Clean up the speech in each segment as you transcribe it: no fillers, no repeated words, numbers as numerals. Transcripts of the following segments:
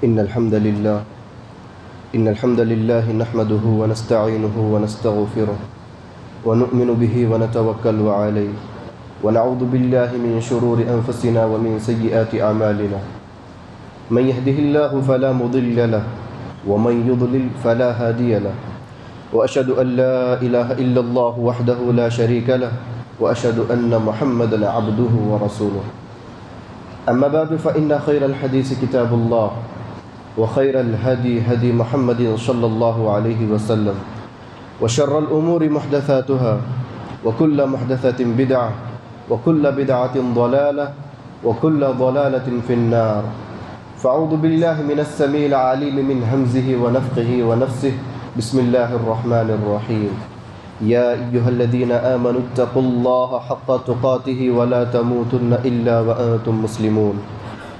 إن الحمد لله نحمده ونستعينه ونستغفره ونؤمن به ونتوكل عليه ونعوذ بالله من شرور أنفسنا ومن سيئات أعمالنا من يهده الله فلا مضل له ومن يضلل فلا هادي له وأشهد أن لا إله إلا الله وحده لا شريك له وأشهد أن محمدا عبده ورسوله أما بعد فإن خير الحديث كتاب الله وخير الهدي هدي محمد صلى الله عليه وسلم وشر الأمور محدثاتها وكل محدثة بدعة وكل بدعة ضلالة وكل ضلالة في النار فأعوذ بالله من السميع العليم من همزه ونفخه ونفسه بسم الله الرحمن الرحيم يا أيها الذين آمنوا اتقوا الله حق تقاته ولا تموتن إلا وأنتم مسلمون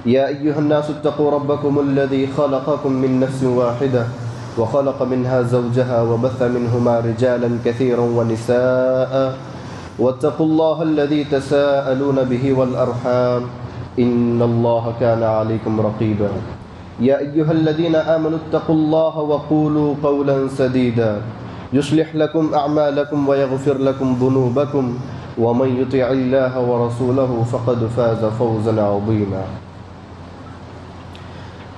يا أيها الناس اتقوا ربكم الذي خلقكم من نفس واحدة وخلق منها زوجها وبث منهما رجالا كثيرا ونساء واتقوا الله الذي تساءلون به والأرحام إن الله كان عليكم رقيبا يا أيها الذين آمنوا اتقوا الله وقولوا قولا سديدا يصلح لكم أعمالكم ويغفر لكم ذنوبكم ومن يطع الله ورسوله فقد فاز فوزا عظيما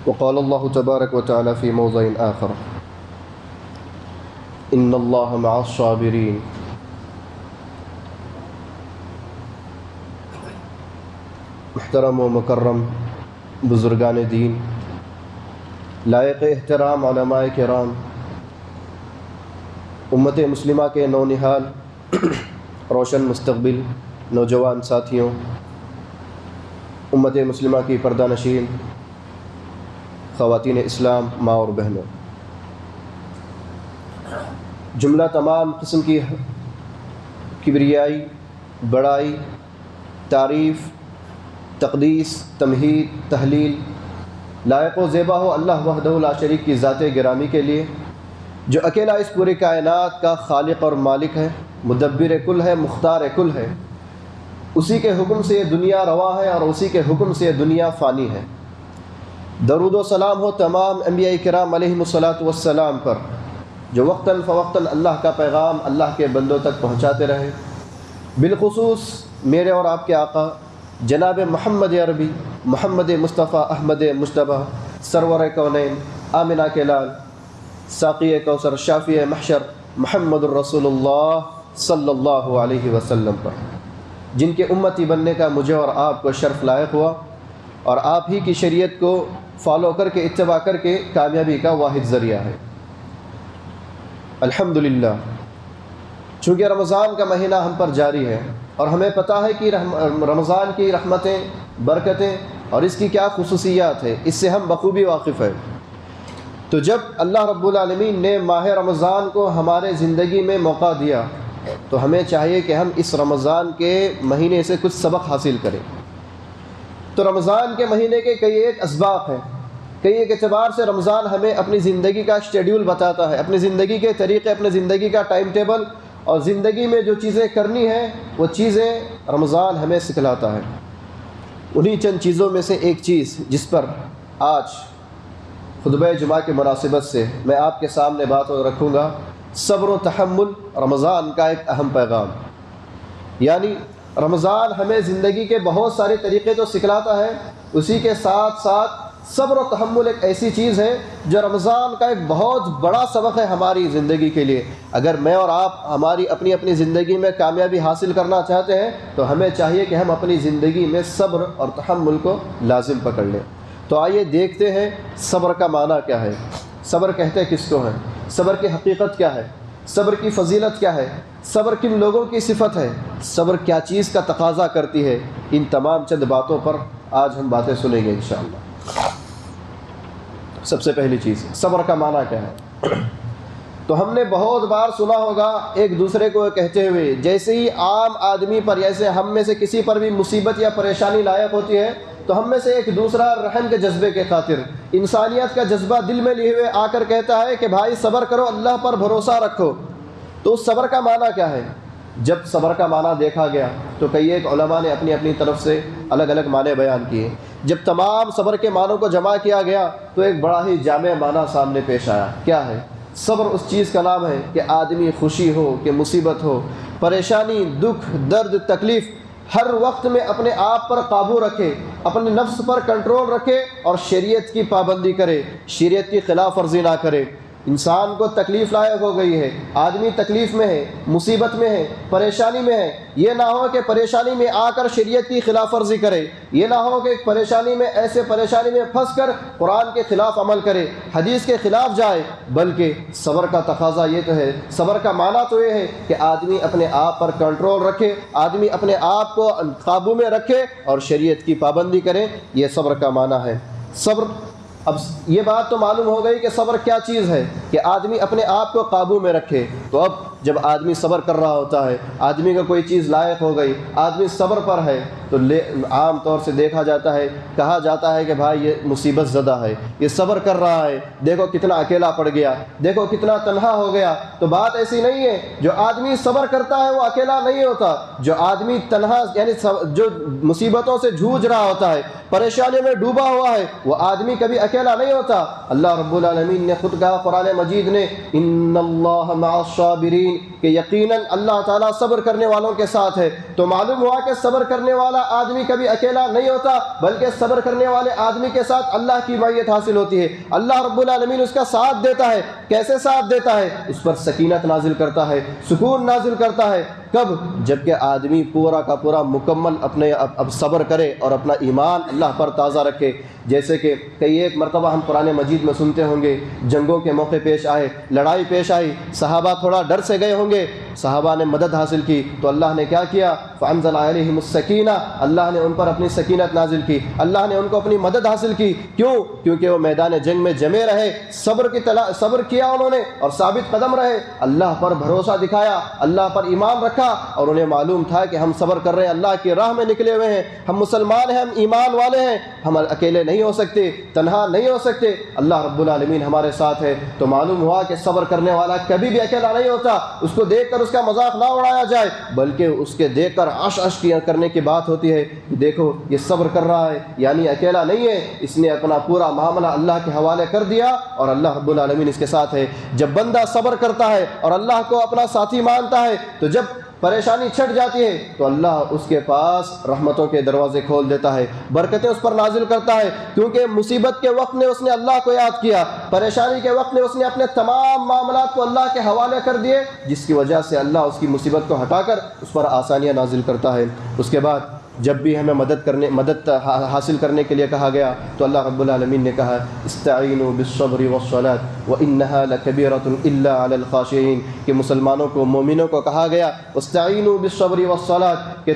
وقال الله تبارك وتعالى في موضع آخر إن الله مع الصابرين محترم و مکرم بزرگان دین، لائق احترام علماء کرام، امت مسلمہ کے نونہال روشن مستقبل نوجوان ساتھیوں، امت مسلمہ کی پردہ نشین خواتین اسلام، ماں اور بہنوں، جملہ تمام قسم کی کبریائی، بڑائی، تعریف، تقدیس، تمہید، تحلیل لائق و زیبا ہو اللہ وحدہ لا شریک کی ذات گرامی کے لیے، جو اکیلا اس پوری کائنات کا خالق اور مالک ہے، مدبر کل ہے، مختار کل ہے، اسی کے حکم سے یہ دنیا روا ہے اور اسی کے حکم سے یہ دنیا فانی ہے۔ درود و سلام ہو تمام انبیاء کرام علیہم الصلاۃ والسلام پر، جو وقتاً فوقتاً اللہ کا پیغام اللہ کے بندوں تک پہنچاتے رہے، بالخصوص میرے اور آپ کے آقا جناب محمد عربی، محمد مصطفیٰ احمد مجتبیٰ، سرور کونین، آمنہ کے لال، ساقی کوثر، شافی محشر، محمد الرسول اللہ صلی اللہ علیہ وسلم پر، جن کے امتی بننے کا مجھے اور آپ کو شرف لائق ہوا، اور آپ ہی کی شریعت کو فالو کر کے، اتباع کر کے کامیابی کا واحد ذریعہ ہے۔ الحمدللہ، چونکہ رمضان کا مہینہ ہم پر جاری ہے اور ہمیں پتہ ہے کہ رمضان کی رحمتیں، برکتیں اور اس کی کیا خصوصیات ہے، اس سے ہم بخوبی واقف ہیں۔ تو جب اللہ رب العالمین نے ماہ رمضان کو ہمارے زندگی میں موقع دیا تو ہمیں چاہیے کہ ہم اس رمضان کے مہینے سے کچھ سبق حاصل کریں۔ تو رمضان کے مہینے کے کئی ایک اسباق ہیں، کئی ایک اعتبار سے رمضان ہمیں اپنی زندگی کا شیڈیول بتاتا ہے، اپنی زندگی کے طریقے، اپنی زندگی کا ٹائم ٹیبل، اور زندگی میں جو چیزیں کرنی ہیں وہ چیزیں رمضان ہمیں سکھلاتا ہے۔ انہی چند چیزوں میں سے ایک چیز جس پر آج خطبہ جمعہ کی مناسبت سے میں آپ کے سامنے بات رکھوں گا، صبر و تحمل، رمضان کا ایک اہم پیغام۔ یعنی رمضان ہمیں زندگی کے بہت سارے طریقے تو سکھلاتا ہے، اسی کے ساتھ ساتھ صبر و تحمل ایک ایسی چیز ہے جو رمضان کا ایک بہت بڑا سبق ہے ہماری زندگی کے لیے۔ اگر میں اور آپ ہماری اپنی زندگی میں کامیابی حاصل کرنا چاہتے ہیں تو ہمیں چاہیے کہ ہم اپنی زندگی میں صبر اور تحمل کو لازم پکڑ لیں۔ تو آئیے دیکھتے ہیں صبر کا معنی کیا ہے، صبر کہتے کس کو ہیں، صبر کی حقیقت کیا ہے، صبر کی فضیلت کیا ہے، صبر کن لوگوں کی صفت ہے، صبر کیا چیز کا تقاضا کرتی ہے۔ ان تمام چند باتوں پر آج ہم باتیں سنیں گے انشاءاللہ۔ سب سے پہلی چیز، صبر کا معنی کیا ہے؟ تو ہم نے بہت بار سنا ہوگا ایک دوسرے کو کہتے ہوئے، جیسے ہی عام آدمی پر، جیسے ہم میں سے کسی پر بھی مصیبت یا پریشانی لاحق ہوتی ہے تو ہم میں سے ایک دوسرا رحم کے جذبے کے خاطر، انسانیت کا جذبہ دل میں لیے ہوئے آ کر کہتا ہے کہ بھائی صبر کرو، اللہ پر بھروسہ رکھو۔ تو اس صبر کا معنی کیا ہے؟ جب صبر کا معنی دیکھا گیا تو کئی ایک علماء نے اپنی اپنی طرف سے الگ الگ معنی بیان کیے۔ جب تمام صبر کے معنوں کو جمع کیا گیا تو ایک بڑا ہی جامع معنی سامنے پیش آیا. کیا ہے؟ صبر اس چیز کا نام ہے کہ آدمی خوشی ہو کہ مصیبت ہو، پریشانی، دکھ، درد، تکلیف، ہر وقت میں اپنے آپ پر قابو رکھے، اپنے نفس پر کنٹرول رکھے اور شریعت کی پابندی کرے، شریعت کی خلاف ورزی نہ کرے. انسان کو تکلیف لائق ہو گئی ہے، آدمی تکلیف میں ہے، مصیبت میں ہے، پریشانی میں ہے. یہ نہ ہو کہ پریشانی میں آ کر شریعت کی خلاف ورزی کرے، یہ نہ ہو کہ پریشانی میں پھنس کر قرآن کے خلاف عمل کرے، حدیث کے خلاف جائے. بلکہ صبر کا تقاضا یہ تو ہے، صبر کا معنی تو یہ ہے کہ آدمی اپنے آپ پر کنٹرول رکھے، آدمی اپنے آپ کو قابو میں رکھے اور شریعت کی پابندی کرے. یہ صبر کا معنی ہے. صبر، اب یہ بات تو معلوم ہو گئی کہ صبر کیا چیز ہے، کہ آدمی اپنے آپ کو قابو میں رکھے. تو اب جب آدمی صبر کر رہا ہوتا ہے، آدمی کو کوئی چیز لائق ہو گئی، آدمی صبر پر ہے، تو عام طور سے دیکھا جاتا ہے، کہا جاتا ہے کہ بھائی یہ مصیبت زدہ ہے، یہ صبر کر رہا ہے، دیکھو کتنا اکیلا پڑ گیا، دیکھو کتنا تنہا ہو گیا. تو بات ایسی نہیں ہے. جو آدمی صبر کرتا ہے وہ اکیلا نہیں ہوتا. جو آدمی تنہا یعنی جو مصیبتوں سے جھوج رہا ہوتا ہے، پریشانیوں میں ڈوبا ہوا ہے، وہ آدمی کبھی اکیلا نہیں ہوتا. اللہ رب العالمین نے خود کہا قرآن مجید نے، ان اللہ مع الصابرین، کہ یقیناً اللہ تعالیٰ صبر کرنے والوں کے ساتھ ہے. تو معلوم ہوا کہ صبر کرنے والا آدمی کبھی اکیلا نہیں ہوتا، بلکہ صبر کرنے والے آدمی کے ساتھ اللہ کی معیت حاصل ہوتی ہے. اللہ رب العالمین اس کا ساتھ دیتا ہے. کیسے ساتھ دیتا ہے؟ اس پر سکینت نازل کرتا ہے، سکون نازل کرتا ہے. کب؟ جبکہ آدمی پورا کا پورا مکمل اپنے اب صبر کرے اور اپنا ایمان اللہ پر تازہ رکھے. جیسے کہ کئی ایک مرتبہ ہم قرآن مجید میں سنتے ہوں گے، جنگوں کے موقع پیش آئے، لڑائی پیش آئی، صحابہ تھوڑا ڈر سے گئے ہوں گے، صحابہ نے مدد حاصل کی تو اللہ نے کیا کیا؟ فانزل علیہم السکینہ، اللہ نے ان پر اپنی سکینت نازل کی، اللہ نے ان کو اپنی مدد حاصل کی. کیوں؟ کیونکہ وہ میدان جنگ میں جمے رہے، صبر کیا انہوں نے اور ثابت قدم رہے، اللہ پر بھروسہ دکھایا، اللہ پر ایمان رکھا، اور انہیں معلوم تھا کہ ہم صبر کر رہے ہیں، اللہ کی راہ میں نکلے ہوئے ہیں، ہم مسلمان ہیں، ہم ایمان والے ہیں، ہم اکیلے نہیں ہو سکتے، تنہا نہیں ہو سکتے، اللہ رب العالمین ہمارے ساتھ ہے. تو معلوم ہوا کہ صبر کرنے والا کبھی بھی اکیلا نہیں ہوتا. اس کو دیکھ کر اس کا مذاق نہ اڑایا جائے، بلکہ اس کے دیکھ کر عش کرنے کی بات ہوتی ہے کہ دیکھو یہ صبر کر رہا ہے، یعنی اکیلا نہیں ہے، اس نے اپنا پورا معاملہ اللہ کے حوالے کر دیا اور اللہ رب العالمین اس کے ساتھ ہے. جب بندہ صبر کرتا ہے اور اللہ کو اپنا ساتھی مانتا ہے، تو جب پریشانی چھٹ جاتی ہے تو اللہ اس کے پاس رحمتوں کے دروازے کھول دیتا ہے، برکتیں اس پر نازل کرتا ہے. کیونکہ مصیبت کے وقت میں اس نے اللہ کو یاد کیا، پریشانی کے وقت میں اس نے اپنے تمام معاملات کو اللہ کے حوالے کر دیے، جس کی وجہ سے اللہ اس کی مصیبت کو ہٹا کر اس پر آسانیاں نازل کرتا ہے. اس کے بعد جب بھی ہمیں مدد حاصل کرنے کے لیے کہا گیا تو اللہ رب العالمین نے کہا استعینوا بالصبر والصلاة وانها لکبیرۃ الا علی الخاشعین، کہ مسلمانوں کو، مومنوں کو کہا گیا استعینوا بالصبر والصلاة، کہ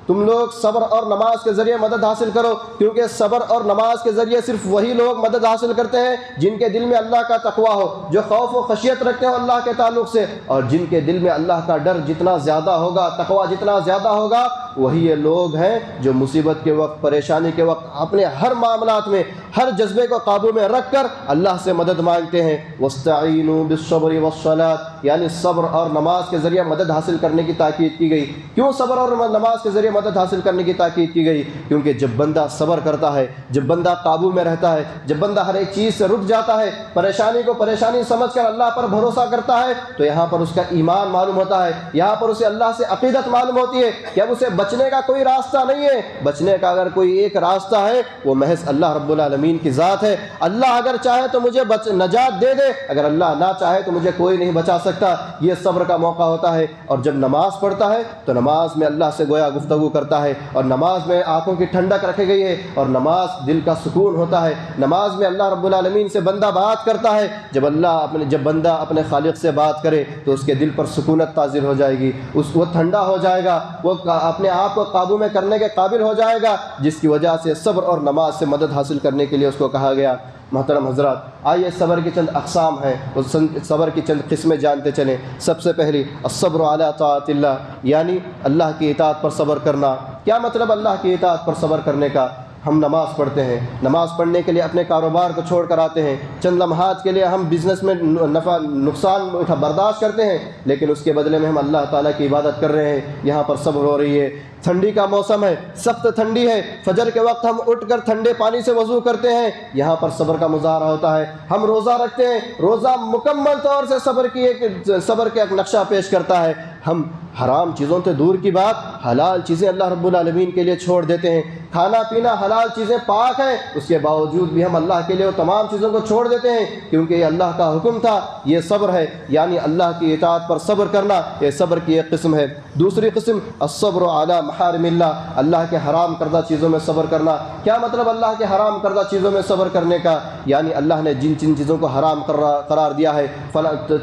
تم لوگ صبر اور نماز کے ذریعے مدد حاصل کرو. کیونکہ صبر اور نماز کے ذریعے صرف وہی لوگ مدد حاصل کرتے ہیں جن کے دل میں اللہ کا تقویٰ ہو، جو خوف و خشیت رکھتے ہو اللہ کے تعلق سے، اور جن کے دل میں اللہ کا ڈر جتنا زیادہ ہوگا، تقویٰ جتنا زیادہ ہوگا، وہی یہ لوگ ہیں جو مصیبت کے وقت، پریشانی کے وقت اپنے ہر معاملات میں، ہر جذبے کو قابو میں رکھ کر اللہ سے مدد مانگتے ہیں. وَاسْتَعِينُوا بِالصَّبْرِ وَالصَّلَاةِ، یعنی صبر اور نماز کے ذریعے مدد حاصل کرنے کی تاکید کی گئی. کیوں صبر اور نماز کے ذریعے مدد حاصل کرنے کی تاکید کی گئی؟ کیونکہ جب بندہ صبر کرتا ہے، جب بندہ قابو میں رہتا ہے، جب بندہ ہر ایک چیز سے رک جاتا ہے، پریشانی کو پریشانی سمجھ کر اللہ پر بھروسہ کرتا ہے، تو یہاں پر اس کا ایمان معلوم ہوتا ہے، یہاں پر اسے اللہ سے عقیدت معلوم ہوتی ہے کہ اب اسے بچنے کا کوئی راستہ نہیں ہے. بچنے کا اگر کوئی ایک راستہ ہے وہ محض اللہ رب العالمین کی ذات ہے. اللہ اگر چاہے تو مجھے نجات دے دے، اگر اللہ نہ چاہے تو مجھے کوئی نہیں بچا سکتا. یہ صبر کا موقع ہوتا ہے. اور جب نماز پڑھتا ہے تو نماز میں اللہ سے گویا گفتگو کرتا ہے، اور نماز میں آنکھوں کی ٹھنڈک رکھی گئی ہے، اور نماز دل کا سکون ہوتا ہے. نماز میں اللہ رب العالمین سے بندہ بات کرتا ہے. جب بندہ اپنے خالق سے بات کرے تو اس کے دل پر سکونت تازل ہو جائے گی، وہ ٹھنڈا ہو جائے گا، وہ اپنے آپ کو قابو میں کرنے کے قابل ہو جائے گا، جس کی وجہ سے صبر اور نماز سے مدد حاصل کرنے کے لیے اس کو کہا گیا. محترم حضرات، آئیے صبر کی چند اقسام ہیں، اس صبر کی چند قسمیں جانتے چلیں. سب سے پہلی الصبر علی طاعت اللہ، یعنی اللہ کی اطاعت پر صبر کرنا. کیا مطلب اللہ کی اطاعت پر صبر کرنے کا؟ ہم نماز پڑھتے ہیں، نماز پڑھنے کے لیے اپنے کاروبار کو چھوڑ کر آتے ہیں، چند لمحات کے لیے ہم بزنس میں نفع نقصان برداشت کرتے ہیں، لیکن اس کے بدلے میں ہم اللہ تعالیٰ کی عبادت کر رہے ہیں۔ یہاں پر صبر ہو رہی ہے، ٹھنڈی کا موسم ہے، سخت ٹھنڈی ہے، فجر کے وقت ہم اٹھ کر ٹھنڈے پانی سے وضو کرتے ہیں، یہاں پر صبر کا مظاہرہ ہوتا ہے۔ ہم روزہ رکھتے ہیں، روزہ مکمل طور سے صبر کا ایک نقشہ پیش کرتا ہے۔ ہم حرام چیزوں سے دور کی بات، حلال چیزیں اللہ رب العالمین کے لیے چھوڑ دیتے ہیں۔ کھانا پینا حلال چیزیں پاک ہیں، اس کے باوجود بھی ہم اللہ کے لیے وہ تمام چیزوں کو چھوڑ دیتے ہیں، کیونکہ یہ اللہ کا حکم تھا۔ یہ صبر ہے، یعنی اللہ کی اطاعت پر صبر کرنا، یہ صبر کی ایک قسم ہے۔ دوسری قسم الصبر علی محارم اللہ، اللہ کے حرام کردہ چیزوں میں صبر کرنا۔ کیا مطلب اللہ کے حرام کردہ چیزوں میں صبر کرنے کا؟ یعنی اللہ نے جن چیزوں کو حرام قرار دیا ہے،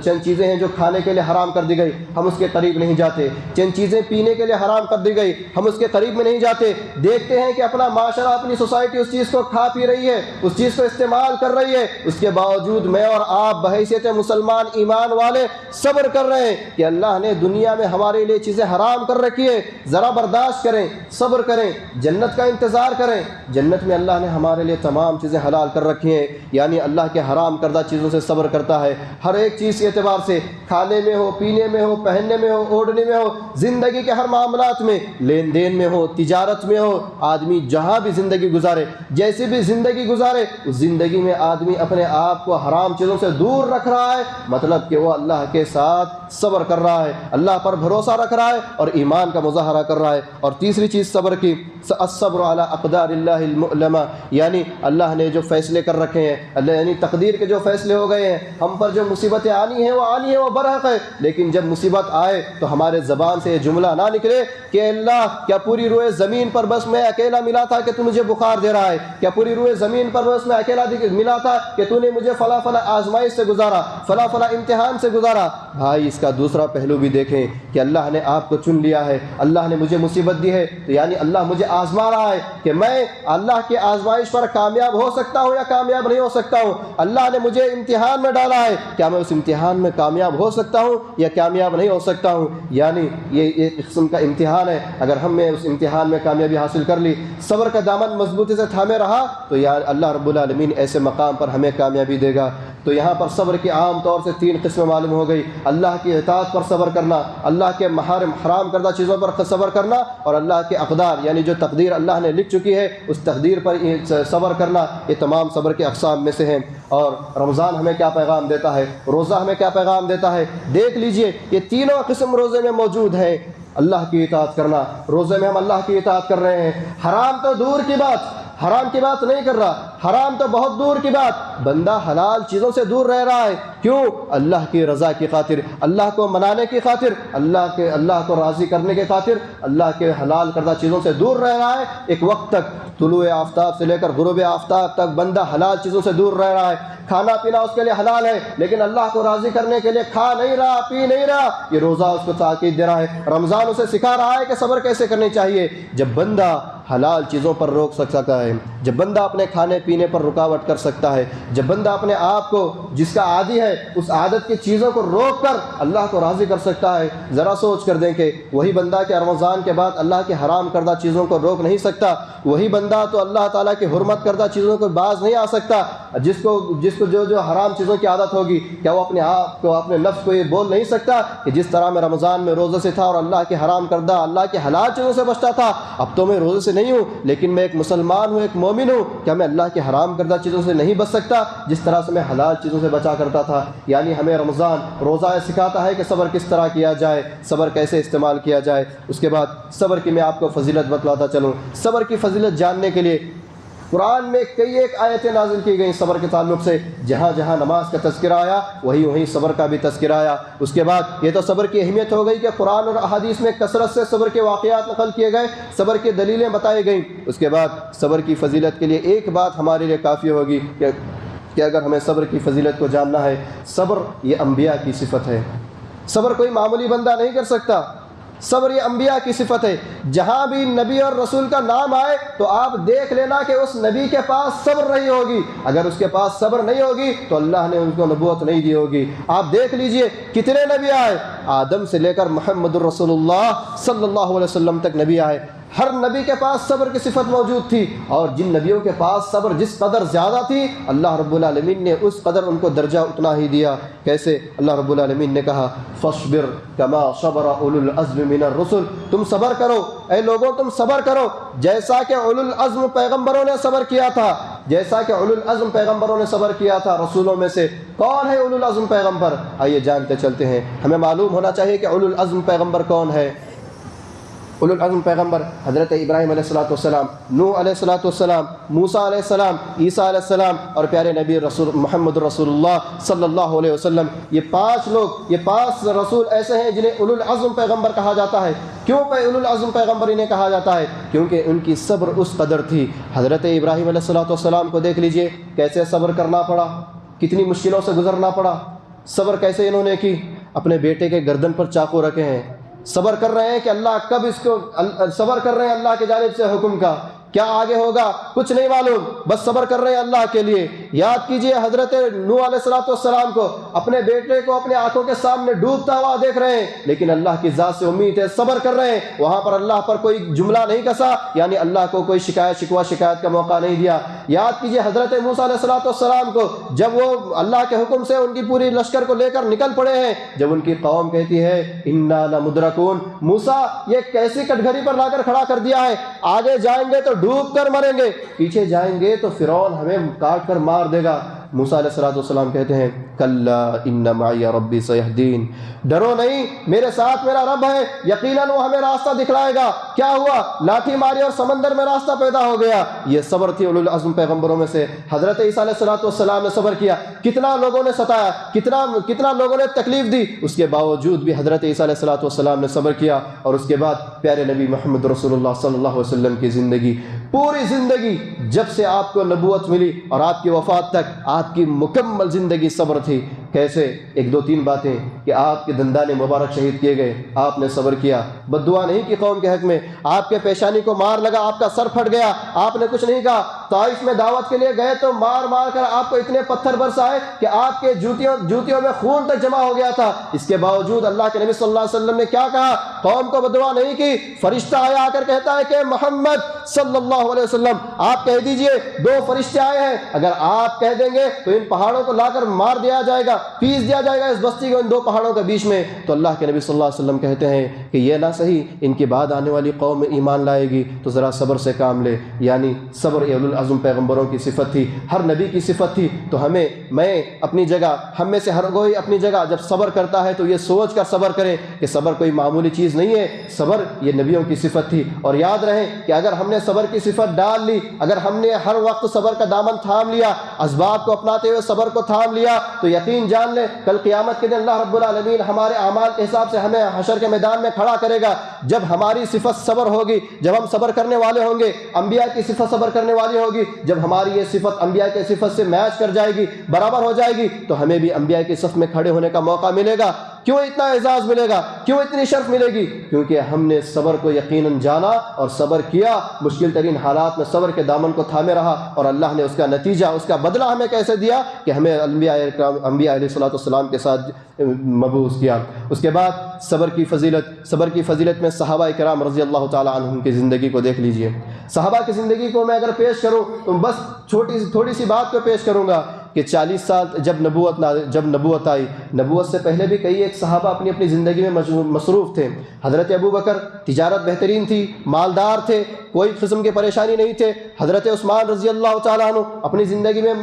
چند چیزیں ہیں جو کھانے کے لیے حرام کر دی گئی، ہم اس کے قریب نہیں جاتے۔ چند چیزیں پینے کے لیے حرام کر دی گئی، ہم اس کے قریب میں نہیں جاتے۔ دیکھتے ہیں کہ اپنا معاشرہ، اپنی سوسائٹی اس چیز کو کھا پی رہی ہے، اس چیز کو استعمال کر رہی ہے، اس کے باوجود میں اور آپ بحیثیت مسلمان ایمان والے صبر کر رہے ہیں کہ اللہ نے دنیا میں ہمارے لیے چیزیں حرام کر رکھی ہے، ذرا برداشت کریں، صبر کریں، جنت کا انتظار کریں۔ جنت میں اللہ نے ہمارے لیے تمام چیزیں حلال کر رکھی ہیں، یعنی اللہ کے حرام کردہ چیزوں سے صبر کرتا ہے۔ ہر ایک چیز کے اعتبار سے، کھانے میں ہو، پینے میں ہو، پہننے میں ہو، اوڑھنے میں ہو، زندگی کے ہر معاملات میں، لین دین میں ہو، تجارت میں ہو، آدمی جہاں بھی زندگی گزارے، جیسی بھی زندگی گزارے، اس زندگی میں آدمی اپنے آپ کو حرام چیزوں سے دور رکھ رہا ہے، مطلب کہ وہ اللہ کے ساتھ صبر کر رہا ہے، اللہ پر بھروسہ رکھ رہا ہے اور ایمان کا مظاہرہ کر رہا ہے۔ اور تیسری چیز صبر کی، الصبر علی اقدار اللہ المؤلمہ، یعنی اللہ نے جو فیصلے کر رکھے ہیں، اللہ یعنی تقدیر کے جو فیصلے ہو گئے ہیں، ہم پر جو مصیبتیں آنی ہیں وہ برحق ہے، لیکن جب مصیبت آئے تو ہمارے زبان سے یہ جملہ نہ نکلے کہ اللہ کیا پوری روئے زمین پر بس میں اکیلا ملا تھا کہ تو مجھے بخار دے رہا ہے، کیا پوری روئے زمین پر بس میں اکیلا ملا تھا کہ تو نے مجھے فلاں فلاں آزمائش سے گزارا، فلاں فلاں امتحان سے گزارا۔ بھائی اس کا دوسرا پہلو بھی دیکھیں کہ اللہ نے آپ کو چن لیا ہے، اللہ نے مجھے مصیبت دی ہے، تو یعنی اللہ مجھے آزما رہا ہے کہ میں اللہ کی آزمائش پر کامیاب ہو سکتا ہوں یا کامیاب نہیں ہو سکتا ہوں۔ اللہ نے مجھے امتحان میں ڈالا ہے، کیا میں اس امتحان میں کامیاب ہو سکتا ہوں یا کامیاب نہیں ہو سکتا ہوں؟ یعنی یہ ایک قسم کا امتحان ہے۔ اگر ہم نے اس امتحان میں کامیابی حاصل کر لی، صبر کا دامن مضبوطی سے تھامے رہا، تو یا اللہ رب العالمین ایسے مقام پر ہمیں کامیابی دے گا۔ تو یہاں پر صبر کی عام طور سے 3 قسمیں معلوم ہو گئی: اللہ کی اطاعت پر صبر کرنا، اللہ کے حرام کردہ چیزوں پر صبر کرنا، اور اللہ کے اقدار یعنی جو تقدیر اللہ نے لکھ چکی ہے اس تقدیر پر صبر کرنا۔ یہ تمام صبر کے اقسام میں سے ہیں۔ اور رمضان ہمیں کیا پیغام دیتا ہے، روزہ ہمیں کیا پیغام دیتا ہے؟ دیکھ لیجئے، یہ تینوں قسم روزے میں موجود ہیں۔ اللہ کی اطاعت کرنا، روزے میں ہم اللہ کی اطاعت کر رہے ہیں، حرام تو دور کی بات، حرام کی بات نہیں کر رہا، حرام تو بہت دور کی بات، بندہ حلال چیزوں سے دور رہ رہا ہے۔ کیوں؟ اللہ کی رضا کی خاطر، اللہ کو منانے کی خاطر، اللہ کو راضی کرنے کی خاطر اللہ کے حلال کردہ چیزوں سے دور رہ رہا ہے۔ ایک وقت تک، طلوع آفتاب سے لے کر غروب آفتاب تک بندہ حلال چیزوں سے دور رہ رہا ہے، کھانا پینا اس کے لیے حلال ہے، لیکن اللہ کو راضی کرنے کے لیے کھا نہیں رہا، پی نہیں رہا۔ یہ روزہ اس کو تاکید دے رہا ہے، رمضان اسے سکھا رہا ہے کہ صبر کیسے کرنی چاہیے۔ جب بندہ حلال چیزوں پر روک سکتا ہے، جب بندہ اپنے کھانے پینے پر رکاوٹ کر سکتا ہے، جب بندہ اپنے آپ کو جس کا عادی ہے اس عادت کی چیزوں کو روک کر اللہ کو راضی کر سکتا ہے، ذرا سوچ کر دیں کہ وہی بندہ کہ رمضان کے بعد اللہ کے حرام کردہ چیزوں کو روک نہیں سکتا، وہی بندہ تو اللہ تعالیٰ کی حرمت کردہ چیزوں کو باز نہیں آ سکتا۔ جس کو جو حرام چیزوں کی عادت ہوگی، کیا وہ اپنے آپ کو، اپنے نفس کو یہ بول نہیں سکتا کہ جس طرح میں رمضان میں روزے سے تھا اور اللہ کے حرام کردہ، اللہ کے حلال چیزوں سے بچتا تھا، اب تو میں روزے سے نہیں ہوں، لیکن میں ایک مسلمان ہوں، ایک مومن ہوں، کیا میں اللہ کے حرام کردہ چیزوں سے نہیں بچ سکتا جس طرح سے میں حلال چیزوں سے بچا کرتا تھا؟ یعنی ہمیں رمضان روزہ سکھاتا ہے کہ صبر کس طرح کیا جائے، صبر کیسے استعمال کیا جائے۔ اس کے بعد صبر کی میں آپ کو فضیلت بتلاتا چلوں۔ صبر کی فضیلت جاننے کے لیے قرآن میں کئی ایک آیتیں نازل کی گئیں صبر کے تعلق سے، جہاں جہاں نماز کا تذکرہ آیا وہیں صبر کا بھی تذکرہ آیا۔ اس کے بعد یہ تو صبر کی اہمیت ہو گئی کہ قرآن اور احادیث میں کثرت سے صبر کے واقعات نقل کیے گئے، صبر کی دلیلیں بتائی گئیں۔ اس کے بعد صبر کی فضیلت کے لیے ایک بات ہمارے لیے کافی ہوگی کہ اگر ہمیں صبر کی فضیلت کو جاننا ہے، صبر یہ انبیاء کی صفت ہے۔ صبر کوئی معمولی بندہ نہیں کر سکتا، صبر یہ انبیاء کی صفت ہے۔ جہاں بھی نبی اور رسول کا نام آئے تو آپ دیکھ لینا کہ اس نبی کے پاس صبر رہی ہوگی، اگر اس کے پاس صبر نہیں ہوگی تو اللہ نے ان کو نبوت نہیں دی ہوگی۔ آپ دیکھ لیجئے کتنے نبی آئے، آدم سے لے کر محمد الرسول اللہ صلی اللہ علیہ وسلم تک نبی آئے، ہر نبی کے پاس صبر کی صفت موجود تھی، اور جن نبیوں کے پاس صبر جس قدر زیادہ تھی اللہ رب العالمین نے اس قدر ان کو درجہ اتنا ہی دیا۔ کیسے؟ اللہ رب العالمین نے کہا فاصبر کما صبر اولو العزم من الرسل، تم صبر کرو اے لوگوں، تم صبر کرو جیسا کہ اولو العزم پیغمبروں نے صبر کیا تھا، جیسا کہ اولو العزم پیغمبروں نے صبر کیا تھا رسولوں میں سے۔ کون ہے اولو العزم پیغمبر؟ آئیے جانتے چلتے ہیں۔ ہمیں معلوم ہونا چاہیے کہ اولو العزم پیغمبر کون ہے۔ اولو العزم پیغمبر حضرت ابراہیم علیہ السلام، نوح علیہ السلام، موسیٰ علیہ السلام، عیسیٰ علیہ السلام اور پیارے نبی رسول محمد رسول اللہ صلی اللہ علیہ وسلم۔ یہ 5 لوگ، یہ 5 رسول ایسے ہیں جنہیں اولو العزم پیغمبر کہا جاتا ہے۔ کیوں اولو العزم پیغمبر انہیں کہا جاتا ہے؟ کیونکہ ان کی صبر اس قدر تھی۔ حضرت ابراہیم علیہ السلام کو دیکھ لیجئے، کیسے صبر کرنا پڑا، کتنی مشکلوں سے گزرنا پڑا۔ صبر کیسے انہوں نے کی؟ اپنے بیٹے کے گردن پر چاقو رکھے ہیں، صبر کر رہے ہیں کہ اللہ کب اس کو، صبر کر رہے ہیں اللہ کی جانب سے حکم کا، کیا آگے ہوگا کچھ نہیں معلوم، بس صبر کر رہے ہیں اللہ کے لیے۔ یاد کیجئے حضرت نوح علیہ السلام کو، اپنے بیٹے کو اپنے آنکھوں کے سامنے ڈوبتا ہوا دیکھ رہے ہیں، لیکن اللہ کی ذات سے امید ہے، صبر کر رہے ہیں۔ وہاں پر اللہ پر کوئی جملہ نہیں کسا، یعنی اللہ کو کوئی شکایت کا موقع نہیں دیا۔ یاد کیجئے حضرت موسیٰ علیہ السلام کو، جب وہ اللہ کے حکم سے ان کی پوری لشکر کو لے کر نکل پڑے ہیں، جب ان کی قوم کہتی ہے انا لمدرکون، موسیٰ یہ کیسی کٹگھری پر لا کر کھڑا کر دیا ہے، آگے جائیں گے تو ڈوب کر مریں گے، پیچھے جائیں گے تو فرعون ہمیں کاٹ کر مار دے گا۔ موسیٰ علیہ السلام کہتے ہیں کلا ان معی ربی سیہدین، ڈرو نہیں، میرے ساتھ میرا رب ہے، یقیناً وہ ہمیں راستہ دکھلائے گا۔ کیا ہوا؟ لاٹھی ماری اور سمندر میں راستہ پیدا ہو گیا۔ یہ صبر تھی اولو العزم پیغمبروں میں سے۔ حضرت عیسیٰ علیہ السلام نے صبر کیا، کتنا لوگوں نے ستایا، کتنا لوگوں نے تکلیف دی، اس کے باوجود بھی حضرت عیسیٰ علیہ السلام نے صبر کیا۔ اور اس کے بعد پیارے نبی محمد رسول اللہ صلی اللہ علیہ وسلم کی زندگی، پوری زندگی جب سے آپ کو نبوت ملی اور آپ کی وفات تک، آپ کی مکمل زندگی صبر تھی۔ کیسے؟ 1-2-3 باتیں کہ آپ کے دندان مبارک شہید کیے گئے، آپ نے صبر کیا، بد دعا نہیں کی قوم کے حق میں، آپ کے پیشانی کو مار لگا، آپ کا سر پھٹ گیا، آپ نے کچھ نہیں کہا۔ طائف میں دعوت کے لیے گئے تو مار مار کر آپ کو اتنے پتھر برسائے کہ آپ کے جوتیوں میں خون تک جمع ہو گیا تھا۔ اس کے باوجود اللہ کے نبی صلی اللہ علیہ وسلم نے کیا کہا؟ قوم کو بد دعا نہیں کی۔ فرشتہ آیا آ کر کہتا ہے کہ محمد صلی اللہ علیہ وسلم آپ کہہ دیجئے 2 فرشتے آئے ہیں، اگر آپ کہہ دیں گے تو ان پہاڑوں کو لا کر مار دیا جائے گا، پیس دیا جائے گا اس بستی کو ان 2 پہاڑوں کے بیچ میں۔ تو اللہ کے نبی صلی اللہ علیہ وسلم کہتے ہیں کہ یہ نہ صحیح، ان کے بعد آنے والی قوم میں ایمان لائے گی تو ذرا صبر سے کام لے۔ یعنی صبر اولو العزم پیغمبروں کی صفت تھی، ہر نبی کی صفت تھی۔ تو میں اپنی جگہ، ہم میں سے ہر کوئی اپنی جگہ جب صبر کرتا ہے تو یہ سوچ کر صبر کرے کہ صبر کوئی معمولی چیز نہیں ہے، صبر یہ نبیوں کی صفت تھی۔ اور یاد رہے کہ اگر ہم نے صبر کی صفت ڈال لی، اگر ہم نے ہر وقت صبر کا دامن تھام لیا، اسباب کو اپناتے ہوئے صبر کو تھام لیا، تو یقین جان لے کل قیامت کے دن اللہ رب العالمین ہمارے اعمال کے حساب سے ہمیں حشر کے میدان میں کھڑا کرے گا۔ جب ہماری صفت صبر ہوگی، جب ہم صبر کرنے والے ہوں گے، انبیاء کی صفت صبر کرنے والی ہوگی، جب ہماری یہ صفت انبیاء کی صفت سے میچ کر جائے گی، برابر ہو جائے گی، تو ہمیں بھی انبیاء کی صف میں کھڑے ہونے کا موقع ملے گا۔ کیوں اتنا اعزاز ملے گا؟ کیوں اتنی شرف ملے گی؟ کیونکہ ہم نے صبر کو یقیناً جانا اور صبر کیا، مشکل ترین حالات میں صبر کے دامن کو تھامے رہا، اور اللہ نے اس کا نتیجہ، اس کا بدلہ ہمیں کیسے دیا کہ ہمیں انبیاء علیہ السلام کے ساتھ مبعوث کیا۔ اس کے بعد صبر کی فضیلت میں صحابہ کرام رضی اللہ تعالیٰ عنہم کی زندگی کو دیکھ لیجئے۔ صحابہ کی زندگی کو میں اگر پیش کروں تو بس تھوڑی سی بات کو پیش کروں گا کہ 40 سال جب نبوت آئی، نبوت سے پہلے بھی کئی ایک صحابہ اپنی زندگی میں مصروف تھے۔ حضرت ابو بکر تجارت بہترین تھی، مالدار تھے، کوئی قسم کی پریشانی نہیں تھے۔ حضرت عثمان رضی اللہ تعالیٰ عنہ اپنی زندگی میں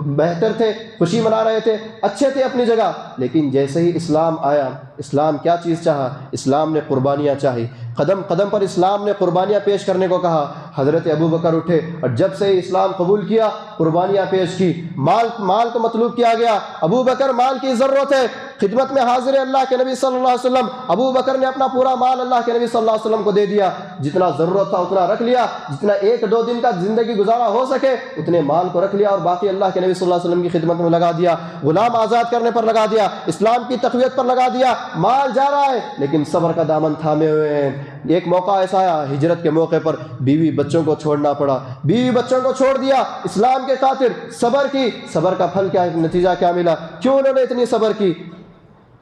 بہتر تھے، خوشی منا رہے تھے، اچھے تھے اپنی جگہ۔ لیکن جیسے ہی اسلام آیا، اسلام کیا چیز چاہا؟ اسلام نے قربانیاں چاہی، قدم قدم پر اسلام نے قربانیاں پیش کرنے کو کہا۔ حضرت ابو بکر اٹھے اور جب سے اسلام قبول کیا قربانیاں پیش کی، مال کو مطلوب کیا گیا۔ ابو بکر مال کی ضرورت ہے، خدمت میں حاضر ہے اللہ کے نبی صلی اللہ علیہ وسلم۔ ابو بکر نے اپنا پورا مال اللہ کے نبی صلی اللہ علیہ وسلم کو دے دیا، جتنا ضرورت تھا اتنا رکھ لیا، جتنا 1-2 دن کا زندگی گزارا ہو سکے اتنے مال کو رکھ لیا، اور باقی اللہ کے نبی صلی اللہ علیہ وسلم کی خدمت میں لگا دیا، غلام آزاد کرنے پر لگا دیا، اسلام کی تقویت پر لگا دیا۔ مال جا رہا ہے لیکن صبر کا دامن تھامے ہوئے ہیں۔ ایک موقع ایسا آیا، ہجرت کے موقع پر بیوی بچوں کو چھوڑنا پڑا، بیوی بچوں کو چھوڑ دیا اسلام کے خاطر، صبر کی، صبر کا پھل کیا، نتیجہ کیا ملا؟ کیوں انہوں نے اتنی صبر کی؟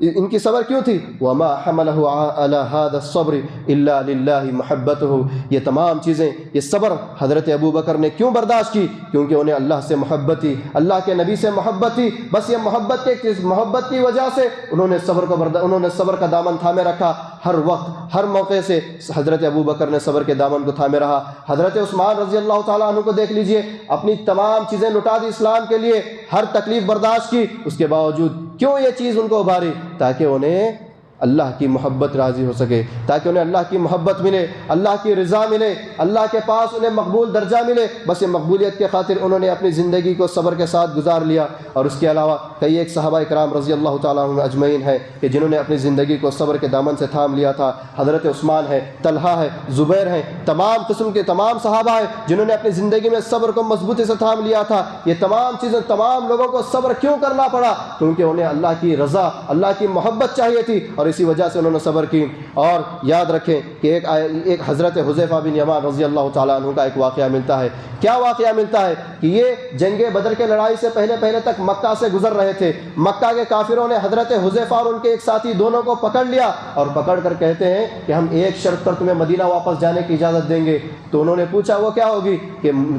ان کی صبر کیوں تھی؟ وما حملہ علی هذا الصبر الا للہ محبتہ، یہ تمام چیزیں، یہ صبر حضرت ابو بکر نے کیوں برداشت کی؟ کیونکہ انہیں اللہ سے محبت تھی، اللہ کے نبی سے محبت تھی، بس یہ محبت کی وجہ سے انہوں نے صبر کا دامن تھامے رکھا۔ ہر وقت ہر موقع سے حضرت ابو بکر نے صبر کے دامن کو تھامے رہا۔ حضرت عثمان رضی اللہ تعالیٰ عنہ کو دیکھ لیجئے، اپنی تمام چیزیں لٹا دی اسلام کے لیے، ہر تکلیف برداشت کی، اس کے باوجود کیوں یہ چیز ان کو ابھاری؟ تاکہ انہیں اللہ کی محبت راضی ہو سکے، تاکہ انہیں اللہ کی محبت ملے، اللہ کی رضا ملے، اللہ کے پاس انہیں مقبول درجہ ملے۔ بس یہ مقبولیت کے خاطر انہوں نے اپنی زندگی کو صبر کے ساتھ گزار لیا۔ اور اس کے علاوہ کئی ایک صحابہ کرام رضی اللہ تعالیٰ عنہ اجمعین ہیں کہ جنہوں نے اپنی زندگی کو صبر کے دامن سے تھام لیا تھا۔ حضرت عثمان ہے، طلحہ ہے، زبیر ہیں، تمام قسم کے تمام صحابہ ہیں جنہوں نے اپنی زندگی میں صبر کو مضبوطی سے تھام لیا تھا۔ یہ تمام چیزیں تمام لوگوں کو صبر کیوں کرنا پڑا؟ کیونکہ انہیں اللہ کی رضا، اللہ کی محبت چاہیے تھی، اور اسی وجہ سے انہوں نے صبر کی۔ اور یاد رکھیں کہ ایک حضرت حذیفہ بن یمان رضی اللہ تعالیٰ عنہ کا ایک واقعہ ملتا ہے۔ کیا واقعہ ملتا ہے کہ یہ جنگ بدر کے لڑائی سے پہلے تک مکہ سے گزر رہے تھے۔ مکہ کے کافروں نے حضرت حذیفہ اور ان کے ایک ساتھی دونوں کو پکڑ لیا، اور پکڑ کر کہتے ہیں کہ ہم ایک شرط پر تمہیں مدینہ واپس جانے کی اجازت دیں گے۔ تو انہوں نے پوچھا وہ کیا ہوگی؟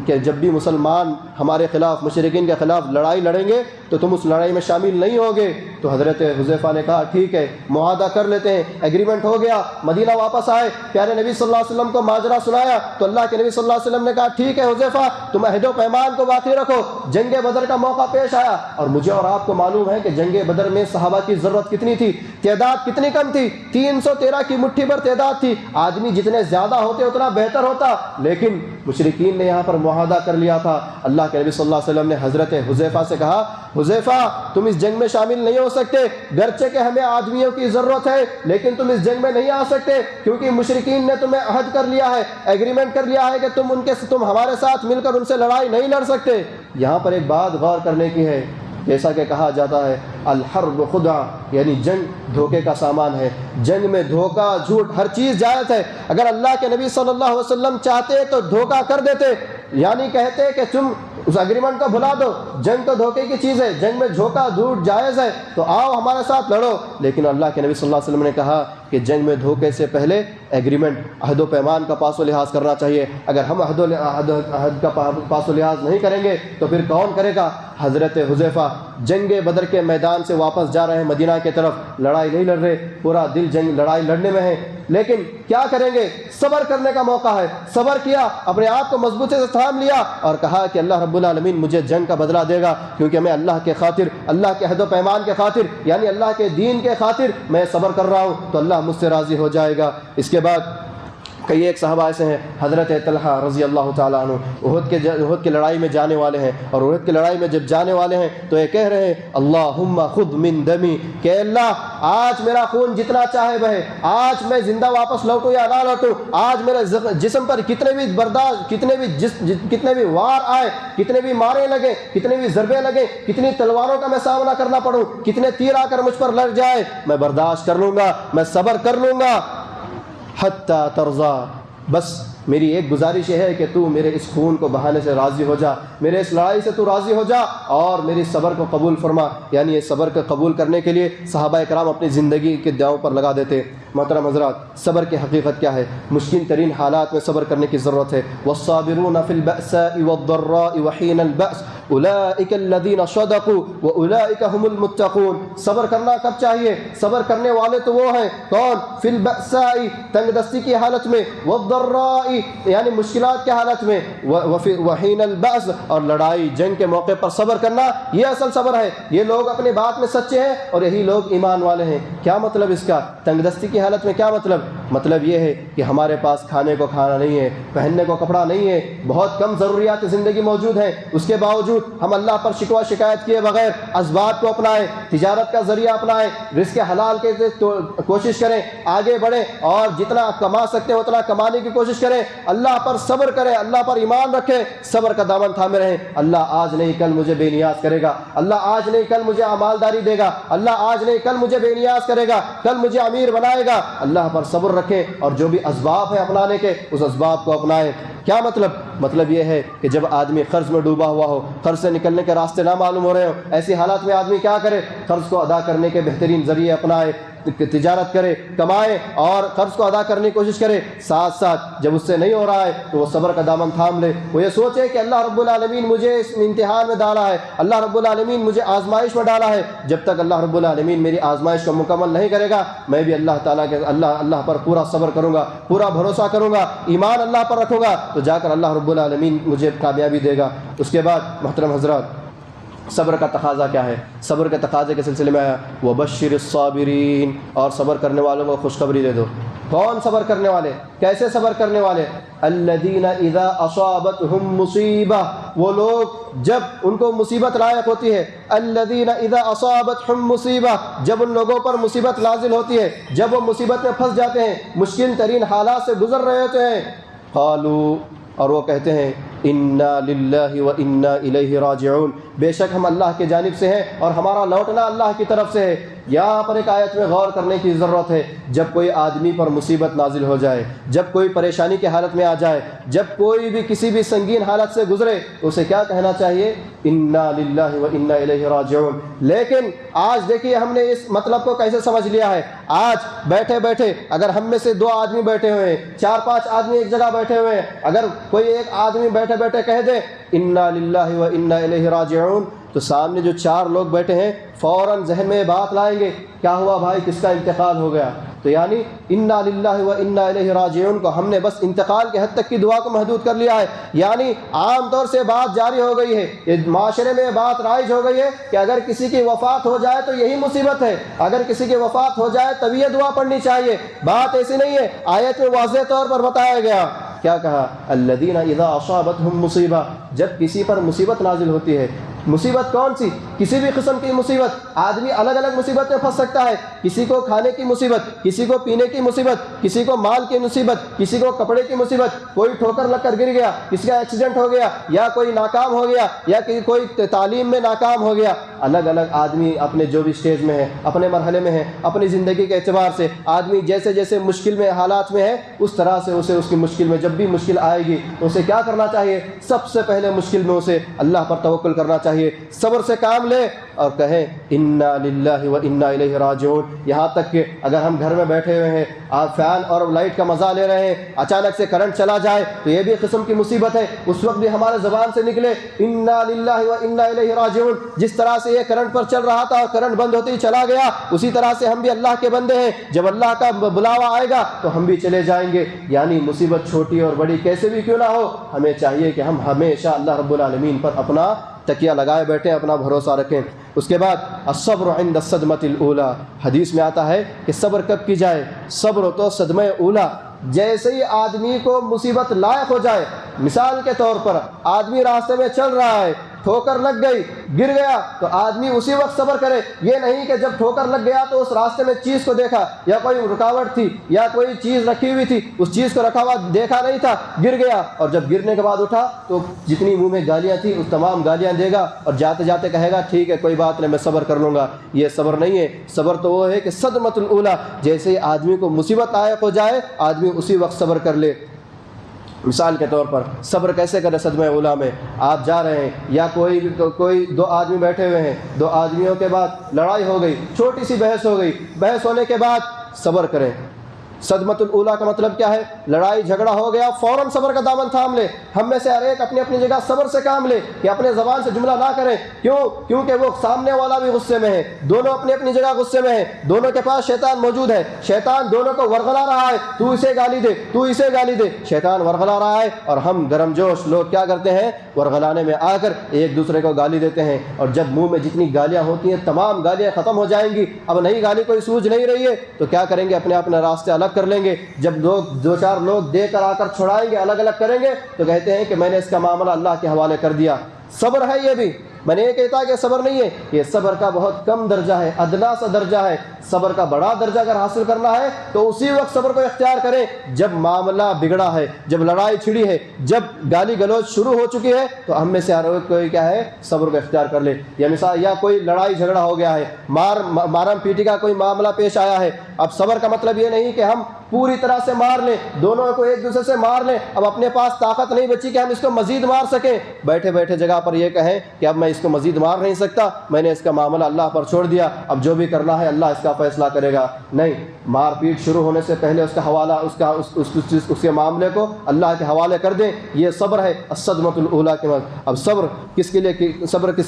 کہ جب بھی مسلمان ہمارے خلاف، مشرکین کے خلاف لڑائی لڑیں گے تو تم اس لڑائی میں شامل نہیں ہوگے۔ تو حضرت حذیفہ نے کہا ٹھیک ہے، معاہدہ کر لیتے ہیں۔ ایگریمنٹ ہو گیا، مدینہ واپس آئے، پیارے نبی صلی اللہ علیہ وسلم کو ماجرا سنایا تو اللہ کے نبی صلی اللہ علیہ وسلم نے کہا ٹھیک ہے حذیفہ، تم عہد و پیمان کو باقی رکھو، جنگ بدر کا موقع پیش آیا، اور مجھے اور آپ کو معلوم ہے کہ جنگ بدر میں صحابہ کی ضرورت کتنی تھی، تعداد کتنی کم تھی، 313 کی مٹھی پر تعداد تھی۔ آدمی جتنے زیادہ ہوتے اتنا بہتر ہوتا، لیکن مشرکین نے یہاں پر معاہدہ کر لیا تھا۔ اللہ کے نبی صلی اللہ علیہ وسلم نے حضرت حذیفہ سے کہا حذیفہ تم اس جنگ میں شامل نہیں ہو سکتے، گرچہ کہ ہمیں آدمیوں کی ضرورت ہے لیکن تم اس جنگ میں نہیں آ سکتے، کیونکہ مشرکین نے تمہیں عہد کر لیا ہے، ایگریمنٹ کر لیا ہے کہ تم ہمارے ساتھ مل کر ان سے لڑائی نہیں لڑ سکتے۔ یہاں پر ایک بات غور کرنے کی ہے، جیسا کہ کہا جاتا ہے الحرب خدعہ، یعنی جنگ دھوکے کا سامان ہے، جنگ میں دھوکہ، جھوٹ، ہر چیز جائز ہے۔ اگر اللہ کے نبی صلی اللہ علیہ وسلم چاہتے تو دھوکہ کر دیتے، یعنی کہتے کہ تم اس ایگریمنٹ کو بھلا دو، جنگ تو دھوکے کی چیز ہے، جنگ میں دھوکہ جھوٹ جائز ہے، تو آؤ ہمارے ساتھ لڑو۔ لیکن اللہ کے نبی صلی اللہ علیہ وسلم نے کہا کہ جنگ میں دھوکے سے پہلے ایگریمنٹ، عہد و پیمان کا پاس و لحاظ کرنا چاہیے۔ اگر ہم عہد کا پاس و لحاظ نہیں کریں گے تو پھر کون کرے گا؟ حضرت حذیفہ جنگ بدر کے میدان سے واپس جا رہے ہیں مدینہ کی طرف، لڑائی نہیں لڑ رہے، پورا دل لڑائی لڑنے میں ہے، لیکن کیا کریں گے؟ صبر کرنے کا موقع ہے، صبر کیا، اپنے آپ کو مضبوطی سے تھام لیا اور کہا کہ اللہ رب العالمین مجھے جنگ کا بدلہ دے گا، کیونکہ میں اللہ کے خاطر، اللہ کے عہد و پیمان کے خاطر، یعنی اللہ کے دین کے خاطر میں صبر کر رہا ہوں، تو اللہ مجھ سے راضی ہو جائے گا۔ اس کے بعد کئی ایک صحابہ ایسے ہیں، حضرت طلحہ رضی اللہ تعالیٰ عنہ احد کی لڑائی میں جانے والے ہیں، اور احد کی لڑائی میں جب جانے والے ہیں تو یہ کہہ رہے ہیں اللہم خذ من دمی، کہ اللہ آج میرا خون جتنا چاہے بہے، آج میں زندہ واپس لوٹوں یا نہ لوٹوں، آج میرے جسم پر کتنے بھی وار آئے، کتنے بھی مارے لگے، کتنے بھی ضربے لگے، کتنی تلواروں کا میں سامنا کرنا پڑوں، کتنے تیر آ کر مجھ پر لگ جائے، میں برداشت کر لوں گا، میں صبر کر لوں گا، حتی ترضا، بس میری ایک گزارش یہ ہے کہ تو میرے اس خون کو بہانے سے راضی ہو جا، میرے اس لڑائی سے تو راضی ہو جا اور میری صبر کو قبول فرما۔ یعنی یہ صبر کو قبول کرنے کے لیے صحابہ کرام اپنی زندگی کے داؤں پر لگا دیتے۔ محترم حضرات، صبر کی حقیقت کیا ہے؟ مشکل ترین حالات میں صبر کرنے کی ضرورت ہے۔ والصابرون فی البأساء والضراء وحین البأس اولئک الذین صدقوا واولئک هم المتقون۔ صبر کرنا کب چاہیے؟ صبر کرنے والے تو وہ ہیں کون؟ فی البأساء، تنگ دستی کی حالت میں، والضراء یعنی مشکلات کے حالت میں، وحین البأس اور لڑائی جنگ کے موقع پر صبر کرنا، یہ اصل صبر ہے۔ یہ لوگ اپنی بات میں سچے ہیں اور یہی لوگ ایمان والے ہیں۔ کیا مطلب اس کا؟ تنگ دستی کی حالت میں کیا مطلب یہ ہے کہ ہمارے پاس کھانے کو کھانا نہیں ہے، پہننے کو کپڑا نہیں ہے، بہت کم ضروریات زندگی موجود ہیں، اس کے باوجود ہم اللہ پر شکوہ شکایت کیے بغیر اسباب کو اپنائیں، تجارت کا ذریعہ اپنائیں، رزق حلال کے کوشش کریں، آگے بڑھیں اور جتنا کما سکتے ہیں اتنا کمانے کی کوشش کریں، اللہ پر صبر کریں، اللہ پر ایمان رکھیں، صبر کا دامن تھامے رہیں۔ اللہ آج نہیں کل مجھے بے نیاز کرے گا، اللہ آج نہیں کل مجھے مالداری دے گا، اللہ آج نہیں کل مجھے بے نیاز کرے گا، کل مجھے امیر بنائے گا۔ اللہ پر صبر رکھیں اور جو بھی اسباب ہیں اپنانے کے اس اسباب کو اپنائیں۔ کیا مطلب؟ مطلب یہ ہے کہ جب آدمی قرض میں ڈوبا ہوا ہو، قرض سے نکلنے کے راستے نہ معلوم ہو رہے ہوں، ایسی حالات میں آدمی کیا کرے؟ قرض کو ادا کرنے کے بہترین ذریعے اپنائے، تجارت کرے، کمائے اور قرض کو ادا کرنے کی کوشش کرے۔ ساتھ ساتھ جب اس سے نہیں ہو رہا ہے تو وہ صبر کا دامن تھام لے، وہ یہ سوچے کہ اللہ رب العالمین مجھے اس امتحان میں ڈالا ہے، اللہ رب العالمین مجھے آزمائش میں ڈالا ہے، جب تک اللہ رب العالمین میری آزمائش کو مکمل نہیں کرے گا میں بھی اللہ تعالیٰ کے اللہ پر پورا صبر کروں گا، پورا بھروسہ کروں گا، ایمان اللہ پر رکھوں گا، تو جا کر اللہ رب العالمین مجھے کامیابی دے گا۔ اس کے بعد محترم حضرات، صبر کا تقاضا کیا ہے؟ صبر کے تقاضے کے سلسلے میں آیا وَبَشِّرِ الصَّابِرِينَ، اور صبر کرنے والوں کو خوشخبری دے دو۔ کون صبر کرنے والے؟ کیسے صبر کرنے والے؟ الَّذِينَ إِذَا أَصَابَتْهُم مُّصِيبَةٌ، وہ لوگ جب ان کو مصیبت لاحق ہوتی ہے، الَّذِينَ إِذَا أَصَابَتْهُم مُّصِيبَةٌ، جب ان لوگوں پر مصیبت نازل ہوتی ہے، جب وہ مصیبت میں پھنس جاتے ہیں، مشکل ترین حالات سے گزر رہے ہوتے ہیں، قالوا، اور وہ کہتے ہیں انا للہ و انا الیہ راجعون، بے شک ہم اللہ کی جانب سے ہیں اور ہمارا لوٹنا اللہ کی طرف سے ہے۔ یہاں پر ایک آیت میں غور کرنے کی ضرورت ہے، جب کوئی آدمی پر مصیبت نازل ہو جائے، جب کوئی پریشانی کی حالت میں آ جائے، جب کوئی بھی کسی بھی سنگین حالت سے گزرے تو اسے کیا کہنا چاہیے؟ انا للہ و انا الیہ راجعون۔ لیکن آج دیکھیے ہم نے اس مطلب کو کیسے سمجھ لیا ہے۔ آج بیٹھے بیٹھے اگر ہم میں سے 2 آدمی بیٹھے ہوئے ہیں، 4-5 آدمی ایک جگہ بیٹھے ہوئے ہیں، اگر کوئی ایک آدمی بیٹھے بیٹھے کہہ دے انا للہ و انا الیہ راجعون، تو سامنے جو 4 لوگ بیٹھے ہیں فوراً ذہن میں یہ بات لائیں گے کیا ہوا بھائی، کس کا انتقال ہو گیا؟ تو یعنی انا للہ و انا الیہ راجعون کو ہم نے بس انتقال کے حد تک کی دعا کو محدود کر لیا ہے۔ یعنی عام طور سے بات جاری ہو گئی ہے، یہ معاشرے میں بات رائج ہو گئی ہے کہ اگر کسی کی وفات ہو جائے تو یہی مصیبت ہے، اگر کسی کی وفات ہو جائے تب یہ دعا پڑھنی چاہیے۔ بات ایسی نہیں ہے، آیت میں واضح طور پر بتایا گیا، کیا کہا؟ الذین اذا اصابتہم مصیبہ، جب کسی پر مصیبت نازل ہوتی ہے۔ مصیبت کون سی؟ کسی بھی قسم کی مصیبت، آدمی الگ الگ مصیبت میں پھنس سکتا ہے، کسی کو کھانے کی مصیبت، کسی کو پینے کی مصیبت، کسی کو مال کی مصیبت، کسی کو کپڑے کی مصیبت، کوئی ٹھوکر لگ کر گر گیا، کسی کا ایکسیڈنٹ ہو گیا، یا کوئی ناکام ہو گیا، یا کوئی تعلیم میں ناکام ہو گیا۔ الگ الگ آدمی اپنے جو بھی سٹیج میں ہے، اپنے مرحلے میں ہے، اپنی زندگی کے اعتبار سے آدمی جیسے جیسے مشکل میں حالات میں ہے اس طرح سے اسے اس کی مشکل میں، جب بھی مشکل آئے گی تو اسے کیا کرنا چاہیے؟ سب سے پہلے مشکل میں اسے اللہ پر توکل کرنا چاہیے، صبر سے کام لے اور کہیں انا للہ و انا الیہ راجعون۔ یہاں تک کہ اگر ہم گھر میں بیٹھے ہوئے ہیں، آپ فین اور لائٹ کا مزہ لے رہے ہیں، اچانک سے کرنٹ چلا جائے تو یہ بھی قسم کی مصیبت ہے، اس وقت بھی ہمارے زبان سے نکلے انا للہ و انا الیہ راجعون۔ جس طرح سے یہ کرنٹ پر چل رہا تھا اور کرنٹ بند ہوتے ہی چلا گیا، اسی طرح سے ہم بھی اللہ کے بندے ہیں، جب اللہ کا بلاوا آئے گا تو ہم بھی چلے جائیں گے۔ یعنی مصیبت چھوٹی اور بڑی کیسے بھی کیوں نہ ہو، ہمیں چاہیے کہ ہم ہمیشہ اللہ رب العالمین پر اپنا تکیہ لگائے بیٹھیں، اپنا بھروسہ رکھیں۔ اس کے بعد الصبر عند الصدمۃ الاولی، حدیث میں آتا ہے کہ صبر کب کی جائے؟ صبر تو صدمہ اولا، جیسے ہی آدمی کو مصیبت لاحق ہو جائے، مثال کے طور پر آدمی راستے میں چل رہا ہے، ٹھوکر لگ گئی، گر گیا، تو آدمی اسی وقت صبر کرے۔ یہ نہیں کہ جب ٹھوکر لگ گیا تو اس راستے میں چیز کو دیکھا، یا کوئی رکاوٹ تھی یا کوئی چیز رکھی ہوئی تھی، اس چیز کو رکھا ہوا دیکھا نہیں تھا، گر گیا، اور جب گرنے کے بعد اٹھا تو جتنی منہ میں گالیاں تھیں اس تمام گالیاں دے گا اور جاتے جاتے کہے گا ٹھیک ہے کوئی بات نہیں میں صبر کر لوں گا۔ یہ صبر نہیں ہے۔ صبر تو وہ ہے کہ صدمۃ الاولی، جیسے ہی آدمی کو مصیبت لاحق ہو جائے آدمی اسی وقت صبر کر لے۔ مثال کے طور پر صبر کیسے کرے؟ صدمہ اولا میں آپ جا رہے ہیں، یا کوئی 2 آدمی بیٹھے ہوئے ہیں، 2 آدمیوں کے بعد لڑائی ہو گئی، چھوٹی سی بحث ہو گئی، بحث ہونے کے بعد صبر کریں۔ صدمۃ الاولی کا مطلب کیا ہے؟ لڑائی جھگڑا ہو گیا، فوراً صبر کا دامن تھام لے۔ ہم میں سے ہر ایک اپنی اپنی جگہ صبر سے کام لے کہ اپنے زبان سے جملہ نہ کریں۔ کیونکہ وہ سامنے والا بھی غصے میں ہے، دونوں اپنی اپنی جگہ غصے میں ہیں، دونوں کے پاس شیطان موجود ہے، شیطان دونوں کو ورغلا رہا ہے، تو اسے گالی دے، تو اسے گالی دے، شیطان ورغلا رہا ہے، اور ہم گرم جوش لوگ کیا کرتے ہیں؟ ورغلانے میں آ کر ایک دوسرے کو گالی دیتے ہیں، اور جب منہ میں جتنی گالیاں ہوتی ہیں تمام گالیاں ختم ہو جائیں گی، اب نئی گالی کوئی سوجھ نہیں رہی ہے، تو کیا کریں گے؟ اپنے اپنے راستے الگ کر لیں گے۔ جب لوگ 2-4 لوگ دے کر آ کر چھڑائیں گے، الگ الگ کریں گے، تو کہتے ہیں کہ میں نے اس کا معاملہ اللہ کے حوالے کر دیا۔ صبر ہے یہ بھی، میں نے یہ کہتا کہ صبر نہیں ہے، یہ صبر کا بہت کم درجہ ہے، ادنا سا درجہ ہے۔ صبر کا بڑا درجہ اگر حاصل کرنا ہے تو اسی وقت صبر کو اختیار کریں جب معاملہ بگڑا ہے، جب لڑائی چھڑی ہے، جب گالی گلوچ شروع ہو چکی ہے، تو ہم میں سے ہر کوئی کیا ہے؟ صبر کو اختیار کر لے۔ یا مثال، یا کوئی لڑائی جھگڑا ہو گیا ہے، مارم پیٹی کا کوئی معاملہ پیش آیا ہے، اب صبر کا مطلب یہ نہیں کہ ہم پوری طرح سے مار لیں، دونوں کو ایک دوسرے سے مار لیں، اب اپنے پاس طاقت نہیں بچی کہ ہم اس کو مزید مار سکیں، بیٹھے بیٹھے جگہ پر یہ کہیں کہ اب میں اس کو مزید مار نہیں سکتا، میں نے اس کا معاملہ اللہ پر چھوڑ دیا، اب جو بھی کرنا ہے اللہ اس کا فیصلہ کرے گا۔ نہیں، مار پیٹ شروع ہونے سے پہلے اس کا حوالہ اس کے معاملے کو اللہ کے حوالے کر دیں، یہ صبر ہے الصدمۃ الاولیٰ کے بعد۔ اب صبر کس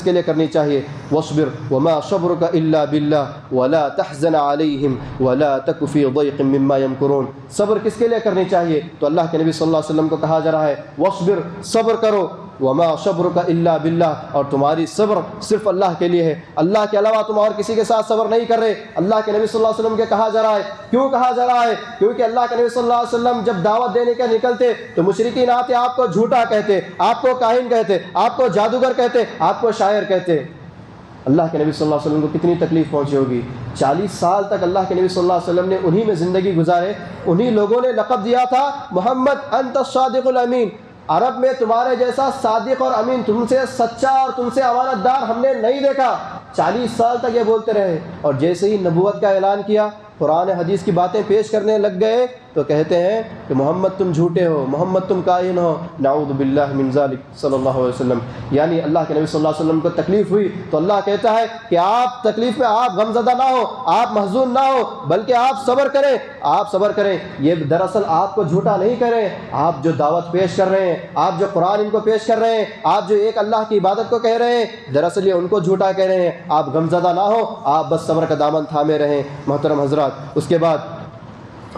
کے لیے کرنی چاہیے؟ وَاصْبِرْ وَمَا صَبْرُكَ إِلَّا بِاللَّهِ وَلَا تَحْزَنْ عَلَيْهِمْ وَلَا تَكُ فِي ضَيْقٍ مِّمَّا يَمْكُرُونَ۔ صبر کس کے لیے کرنی چاہیے؟ تو اللہ کے نبی صلی اللہ علیہ وسلم کو کہا جا رہا ہے وَاصْبِرْ، صبر کرو، وَمَا صَبْرُكَ إِلَّا بِاللَّهِ، اور تمہاری صبر صرف اللہ کے لیے ہے، اللہ کے علاوہ تم اور کسی کے ساتھ صبر نہیں کر رہے۔ اللہ کے نبی صلی اللہ علیہ وسلم کے کہا جا رہا ہے، کیوں کہا جا رہا ہے؟ کیونکہ اللہ کے نبی صلی اللہ علیہ وسلم جب دعوت دینے کے نکلتے تو مشرکین آتے آپ کو جھوٹا کہتے، آپ کو کاہن کہتے، آپ کو جادوگر کہتے، آپ کو شاعر کہتے۔ اللہ کے نبی صلی اللہ علیہ وسلم کو کتنی تکلیف پہنچی ہوگی۔ 40 سال تک اللہ کے نبی صلی اللہ علیہ وسلم نے انہی میں زندگی گزارے، انہی لوگوں نے لقب دیا تھا محمد انت الصادق الامین، عرب میں تمہارے جیسا صادق اور امین، تم سے سچا اور تم سے امانت دار ہم نے نہیں دیکھا۔ 40 سال تک یہ بولتے رہے، اور جیسے ہی نبوت کا اعلان کیا، قرآن حدیث کی باتیں پیش کرنے لگ گئے تو کہتے ہیں کہ محمد تم جھوٹے ہو، محمد تم کاہن ہو، نعوذ باللہ من ذالک صلی اللہ علیہ وسلم۔ یعنی اللہ کے نبی صلی اللہ علیہ وسلم کو تکلیف ہوئی تو اللہ کہتا ہے کہ آپ تکلیف میں آپ غمزدہ نہ ہو، آپ محزون نہ ہو، بلکہ آپ صبر کریں، آپ صبر کریں۔ یہ دراصل آپ کو جھوٹا نہیں کریں، آپ جو دعوت پیش کر رہے ہیں، آپ جو قرآن ان کو پیش کر رہے ہیں، آپ جو ایک اللہ کی عبادت کو کہہ رہے ہیں، دراصل یہ ان کو جھوٹا کہہ رہے ہیں۔ آپ غمزدہ نہ ہو، آپ بس صبر کا دامن تھامے رہیں۔ محترم حضرات، اس کے بعد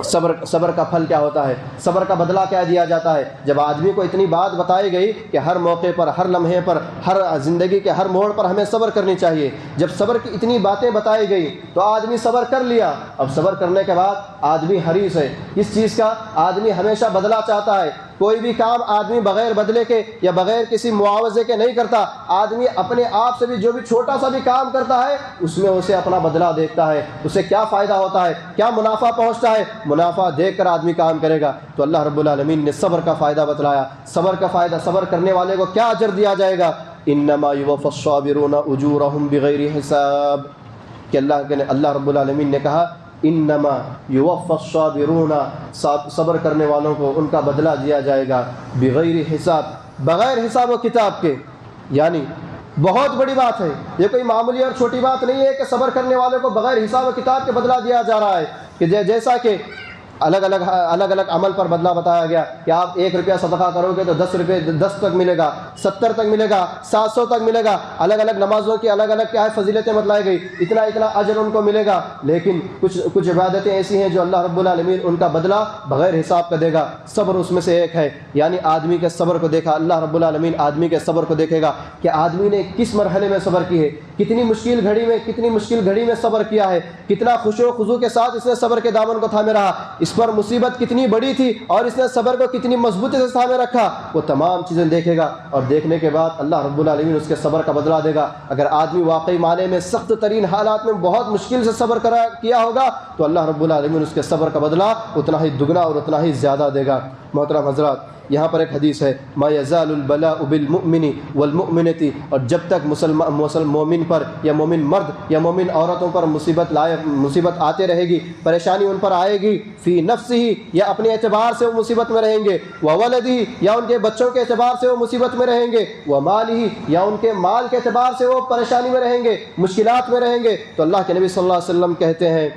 صبر کا پھل کیا ہوتا ہے؟ صبر کا بدلہ کیا دیا جاتا ہے؟ جب آدمی کو اتنی بات بتائی گئی کہ ہر موقع پر، ہر لمحے پر، ہر زندگی کے ہر موڑ پر ہمیں صبر کرنی چاہیے، جب صبر کی اتنی باتیں بتائی گئی تو آدمی صبر کر لیا۔ اب صبر کرنے کے بعد آدمی حریص ہے کس چیز کا؟ آدمی ہمیشہ بدلہ چاہتا ہے۔ کوئی بھی کام آدمی بغیر بدلے کے یا بغیر کسی معاوضے کے نہیں کرتا۔ آدمی اپنے آپ سے بھی جو بھی چھوٹا سا بھی کام کرتا ہے اس میں اسے اپنا بدلہ دیکھتا ہے، اسے کیا فائدہ ہوتا ہے، کیا منافع پہنچتا ہے، منافع دیکھ کر آدمی کام کرے گا۔ تو اللہ رب العالمین نے صبر کا فائدہ بتلایا، صبر کا فائدہ، صبر کرنے والے کو کیا اجر دیا جائے گا؟ انما یوفی الصابرون اجورهم بغیر حساب، کہ اللہ رب العالمین نے کہا انما یوفی الصابرون، صبر کرنے والوں کو ان کا بدلہ دیا جائے گا بغیر حساب، بغیر حساب و کتاب کے۔ یعنی بہت بڑی بات ہے، یہ کوئی معمولی اور چھوٹی بات نہیں ہے کہ صبر کرنے والوں کو بغیر حساب و کتاب کے بدلہ دیا جا رہا ہے، کہ جیسا کہ الگ الگ عمل پر بدلہ بتایا گیا کہ آپ 1 روپیہ صدقہ کرو گے تو 10 روپے 10 تک ملے گا، 70 تک ملے گا، 700 تک ملے گا۔ الگ الگ نمازوں کی الگ الگ کیا ہے فضیلتیں بتلائی گئی، اتنا اجر ان کو ملے گا۔ لیکن کچھ عبادتیں ایسی ہیں جو اللہ رب العالمین ان کا بدلہ بغیر حساب کا دے گا۔ صبر اس میں سے ایک ہے، یعنی آدمی کے صبر کو دیکھا، اللہ رب العالمین آدمی کے صبر کو دیکھے گا کہ آدمی نے کس مرحلے میں صبر کی ہے، کتنی مشکل گھڑی میں صبر کیا ہے، کتنا خشوع و خضوع کے ساتھ اس نے صبر کے دامن کو تھامے رہا، اس پر مصیبت کتنی بڑی تھی اور اس نے صبر کو کتنی مضبوطی سے تھامے رکھا، وہ تمام چیزیں دیکھے گا، اور دیکھنے کے بعد اللہ رب العالمین اس کے صبر کا بدلہ دے گا۔ اگر آدمی واقعی معنی میں سخت ترین حالات میں بہت مشکل سے صبر کیا ہوگا تو اللہ رب العالمین اس کے صبر کا بدلہ اتنا ہی دگنا اور اتنا ہی زیادہ دے گا۔ محترم حضرات، یہاں پر ایک حدیث ہے ما یزال البلاء بالمؤمن والمؤمنۃ، اور جب تک مومن پر یا مومن مرد یا مومن عورتوں پر مصیبت آتے رہے گی، پریشانی ان پر آئے گی، فی نفسہ، یا اپنے اعتبار سے وہ مصیبت میں رہیں گے، وولدہ، یا ان کے بچوں کے اعتبار سے وہ مصیبت میں رہیں گے، ومالہ، یا ان کے مال کے اعتبار سے وہ پریشانی میں رہیں گے، مشکلات میں رہیں گے، تو اللہ کے نبی صلی اللہ علیہ وسلم کہتے ہیں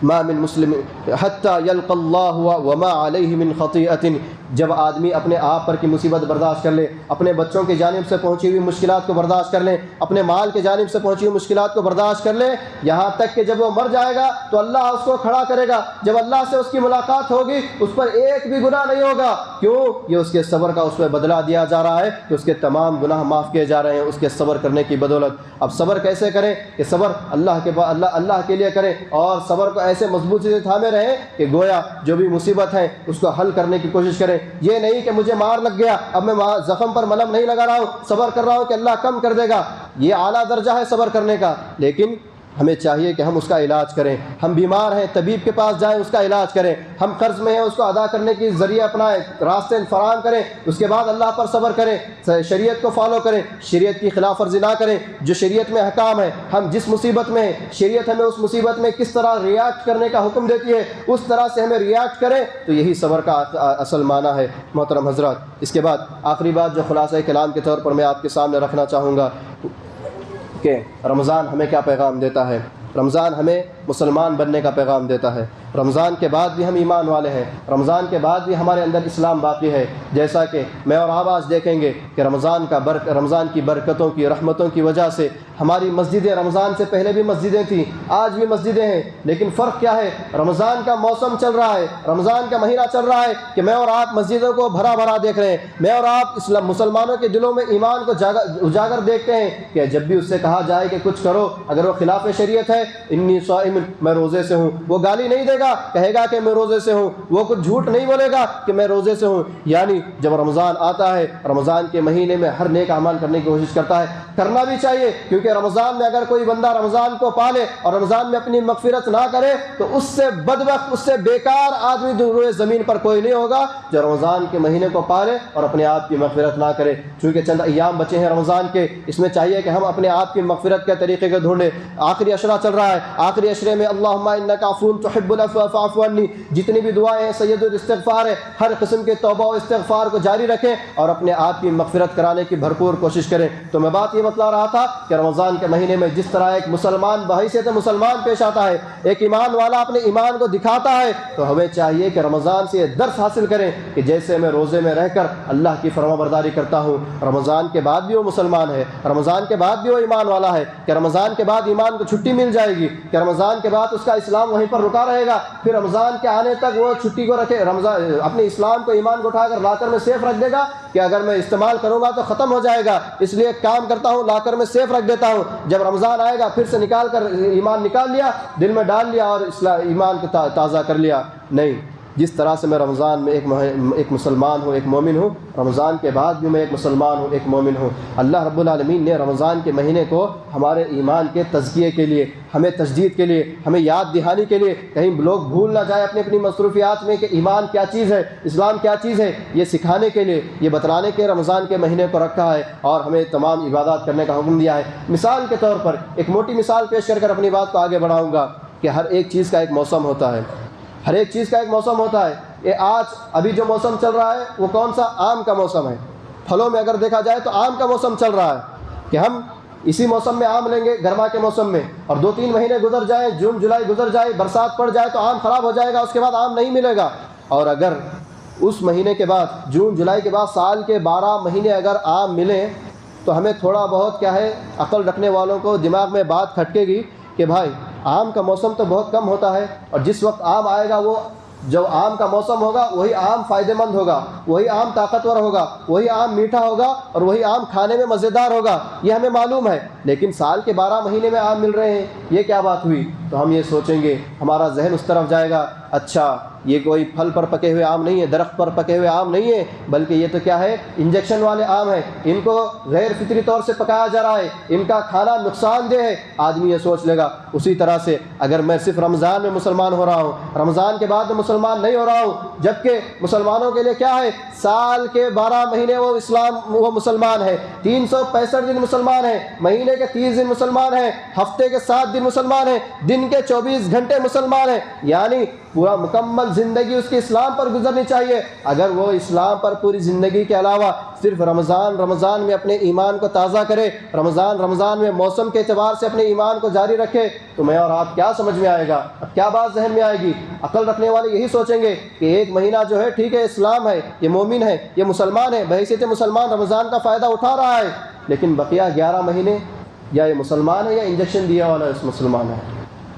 ما من مسلم حتی یلقى اللہ وما علیہ من خطیئۃ، جب آدمی اپنے آپ پر کی مصیبت برداشت کر لے، اپنے بچوں کی جانب سے پہنچی ہوئی مشکلات کو برداشت کر لیں، اپنے مال کی جانب سے پہنچی ہوئی مشکلات کو برداشت کر لیں، یہاں تک کہ جب وہ مر جائے گا تو اللہ اس کو کھڑا کرے گا، جب اللہ سے اس کی ملاقات ہوگی اس پر ایک بھی گناہ نہیں ہوگا۔ کیوں؟ یہ اس کے صبر کا اس پہ بدلہ دیا جا رہا ہے کہ اس کے تمام گناہ معاف کیے جا رہے ہیں اس کے صبر کرنے کی بدولت۔ اب صبر کیسے کریں؟ کہ صبر اللہ کے لیے کریں، اور صبر کو ایسے مضبوطی سے تھامے رہیں کہ گویا جو بھی مصیبت ہے اس کو حل کرنے کی کوشش کریں۔ یہ نہیں کہ مجھے مار لگ گیا، اب میں زخم پر ملم نہیں لگا رہا ہوں، صبر کر رہا ہوں کہ اللہ کم کر دے گا، یہ اعلیٰ درجہ ہے صبر کرنے کا۔ لیکن ہمیں چاہیے کہ ہم اس کا علاج کریں. ہم بیمار ہیں، طبیب کے پاس جائیں، اس کا علاج کریں. ہم قرض میں ہیں، اس کو ادا کرنے کی ذریعہ اپنائیں، راستے فراہم کریں. اس کے بعد اللہ پر صبر کریں، شریعت کو فالو کریں، شریعت کی خلاف ورزی نہ کریں. جو شریعت میں احکام ہے، ہم جس مصیبت میں ہیں، شریعت ہمیں اس مصیبت میں کس طرح ریاکٹ کرنے کا حکم دیتی ہے، اس طرح سے ہمیں ریاکٹ کریں. تو یہی صبر کا اصل معنی ہے محترم حضرات. اس کے بعد آخری بات جو خلاصہ کلام کے طور پر میں آپ کے سامنے رکھنا چاہوں گا کہ رمضان ہمیں کیا پیغام دیتا ہے. رمضان ہمیں مسلمان بننے کا پیغام دیتا ہے. رمضان کے بعد بھی ہم ایمان والے ہیں، رمضان کے بعد بھی ہمارے اندر اسلام باقی ہے. جیسا کہ میں اور آپ آج دیکھیں گے کہ رمضان کی برکتوں کی رحمتوں کی وجہ سے ہماری مسجدیں رمضان سے پہلے بھی مسجدیں تھیں، آج بھی مسجدیں ہیں. لیکن فرق کیا ہے؟ رمضان کا موسم چل رہا ہے، رمضان کا مہینہ چل رہا ہے کہ میں اور آپ مسجدوں کو بھرا بھرا دیکھ رہے ہیں. میں اور آپ مسلمانوں کے دلوں میں ایمان کو اجاگر دیکھتے ہیں کہ جب بھی اس سے کہا جائے کہ کچھ کرو، اگر وہ خلاف شریعت ہے، انی صائم، میں روزے سے ہوں، وہ گالی نہیں دے گا، کہے گا کہ میں روزے سے ہوں. وہ کچھ جھوٹ نہیں بولے گا کہ میں روزے سے ہوں. یعنی جب رمضان آتا ہے، رمضان کے مہینے میں ہر نیک عمل کرنے کی کوشش کرتا ہے، کرنا بھی چاہیے. کیونکہ رمضان میں اگر کوئی بندہ رمضان کو پالے اور رمضان میں اپنی مغفرت نہ کرے تو اس سے بدبخت، اس سے بیکار آدمی روئے زمین پر کوئی نہیں ہوگا جو رمضان کے مہینے کو پالے اور اپنے آپ کی مغفرت نہ کرے. چونکہ چند ایام بچے ہیں رمضان کے، اس میں چاہیے کہ ہم اپنے آپ کی مغفرت کے طریقے کو ڈھونڈیں. آخری عشرہ چل رہا ہے، آخری عشرے میں اللہم انک عفو تحب العفو فاعف عنی، جتنی بھی دعائیں ہیں سید الاستغفار ہے، ہر قسم کے توبہ و استغفار کو جاری رکھیں اور اپنے آپ کی مغفرت کرانے کی بھرپور کوشش کریں. تو میں بات یہ بتلا رہا تھا کہ رمضان کے مہینے میں جس طرح ایک مسلمان بحیثیت مسلمان پیش آتا ہے، ایک ایمان والا اپنے ایمان کو دکھاتا ہے، تو ہمیں چاہیے کہ رمضان سے یہ درس حاصل کریں کہ جیسے میں روزے میں رہ کر اللہ کی فرما برداری کرتا ہوں، رمضان کے بعد بھی وہ مسلمان ہے، رمضان کے بعد بھی وہ ایمان والا ہے. کہ رمضان کے بعد ایمان کو چھٹی مل جائے گی، کہ رمضان کے بعد اس کا اسلام وہیں پر رکا رہے گا، پھر رمضان کے آنے تک وہ چھٹی کو رکھے، رمضان اپنے اسلام کو ایمان کو اٹھا کر لا کر میں سیف رکھ دے گا کہ اگر میں استعمال کروں گا تو ختم ہو جائے گا، اس لیے ایک کام کرتا ہوں، لا کر میں سیف رکھ دیتا ہوں. جب رمضان آئے گا پھر سے نکال کر ایمان نکال لیا، دل میں ڈال لیا اور ایمان کو تازہ کر لیا. نہیں، جس طرح سے میں رمضان میں ایک مسلمان ہوں، ایک مومن ہوں، رمضان کے بعد بھی میں ایک مسلمان ہوں، ایک مومن ہوں. اللہ رب العالمین نے رمضان کے مہینے کو ہمارے ایمان کے تزکیے کے لیے، ہمیں تجدید کے لیے، ہمیں یاد دہانی کے لیے، کہیں لوگ بھول نہ جائیں اپنی مصروفیات میں کہ ایمان کیا چیز ہے، اسلام کیا چیز ہے، یہ سکھانے کے لیے، یہ بتلانے کے رمضان کے مہینے کو رکھا ہے اور ہمیں تمام عبادات کرنے کا حکم دیا ہے. مثال کے طور پر ایک موٹی مثال پیش کر اپنی بات کو آگے بڑھاؤں گا کہ ہر ایک چیز کا ایک موسم ہوتا ہے، ہر ایک چیز کا ایک موسم ہوتا ہے. یہ آج ابھی جو موسم چل رہا ہے وہ کون سا؟ آم کا موسم ہے. پھلوں میں اگر دیکھا جائے تو آم کا موسم چل رہا ہے کہ ہم اسی موسم میں آم لیں گے، گرما کے موسم میں، اور 2-3 مہینے گزر جائیں، جون جولائی گزر جائے، برسات پڑ جائے تو آم خراب ہو جائے گا، اس کے بعد آم نہیں ملے گا. اور اگر اس مہینے کے بعد، جون جولائی کے بعد سال کے 12 مہینے اگر آم ملیں تو ہمیں تھوڑا بہت کیا ہے، عقل رکھنے والوں کو دماغ میں بات کھٹکے گی کہ بھائی آم کا موسم تو بہت کم ہوتا ہے، اور جس وقت آم آئے گا وہ جو آم کا موسم ہوگا وہی آم فائدہ مند ہوگا، وہی آم طاقتور ہوگا، وہی آم میٹھا ہوگا اور وہی آم کھانے میں مزیدار ہوگا. یہ ہمیں معلوم ہے. لیکن سال کے 12 مہینے میں آم مل رہے ہیں، یہ کیا بات ہوئی؟ تو ہم یہ سوچیں گے، ہمارا ذہن اس طرف جائے گا، اچھا یہ کوئی پھل پر پکے ہوئے آم نہیں ہے، درخت پر پکے ہوئے آم نہیں ہے، بلکہ یہ تو کیا ہے، انجیکشن والے آم ہیں، ان کو غیر فطری طور سے پکایا جا رہا ہے، ان کا کھانا نقصان دہ ہے. آدمی یہ سوچ لے گا. اسی طرح سے اگر میں صرف رمضان میں مسلمان ہو رہا ہوں، رمضان کے بعد میں مسلمان نہیں ہو رہا ہوں، جبکہ مسلمانوں کے لیے کیا ہے، سال کے 12 مہینے وہ مسلمان ہے، 365 دن مسلمان ہیں، مہینے کے 30 دن مسلمان ہیں، ہفتے کے 7 دن مسلمان ہیں، دن کے 24 گھنٹے مسلمان ہیں. یعنی پورا مکمل زندگی اس کی اسلام پر گزرنی چاہیے. اگر وہ اسلام پر پوری زندگی کے علاوہ صرف رمضان میں اپنے ایمان کو تازہ کرے، رمضان میں موسم کے اعتبار سے اپنے ایمان کو جاری رکھے، تو میں اور آپ کیا سمجھ میں آئے گا، اب کیا بات ذہن میں آئے گی؟ عقل رکھنے والے یہی سوچیں گے کہ ایک مہینہ جو ہے ٹھیک ہے، اسلام ہے، یہ مومن ہے، یہ مسلمان ہے، بحیثیت مسلمان رمضان کا فائدہ اٹھا رہا ہے، لیکن بقیہ 11 مہینے یا یہ مسلمان ہے یا انجیکشن دیا والا اس مسلمان ہے.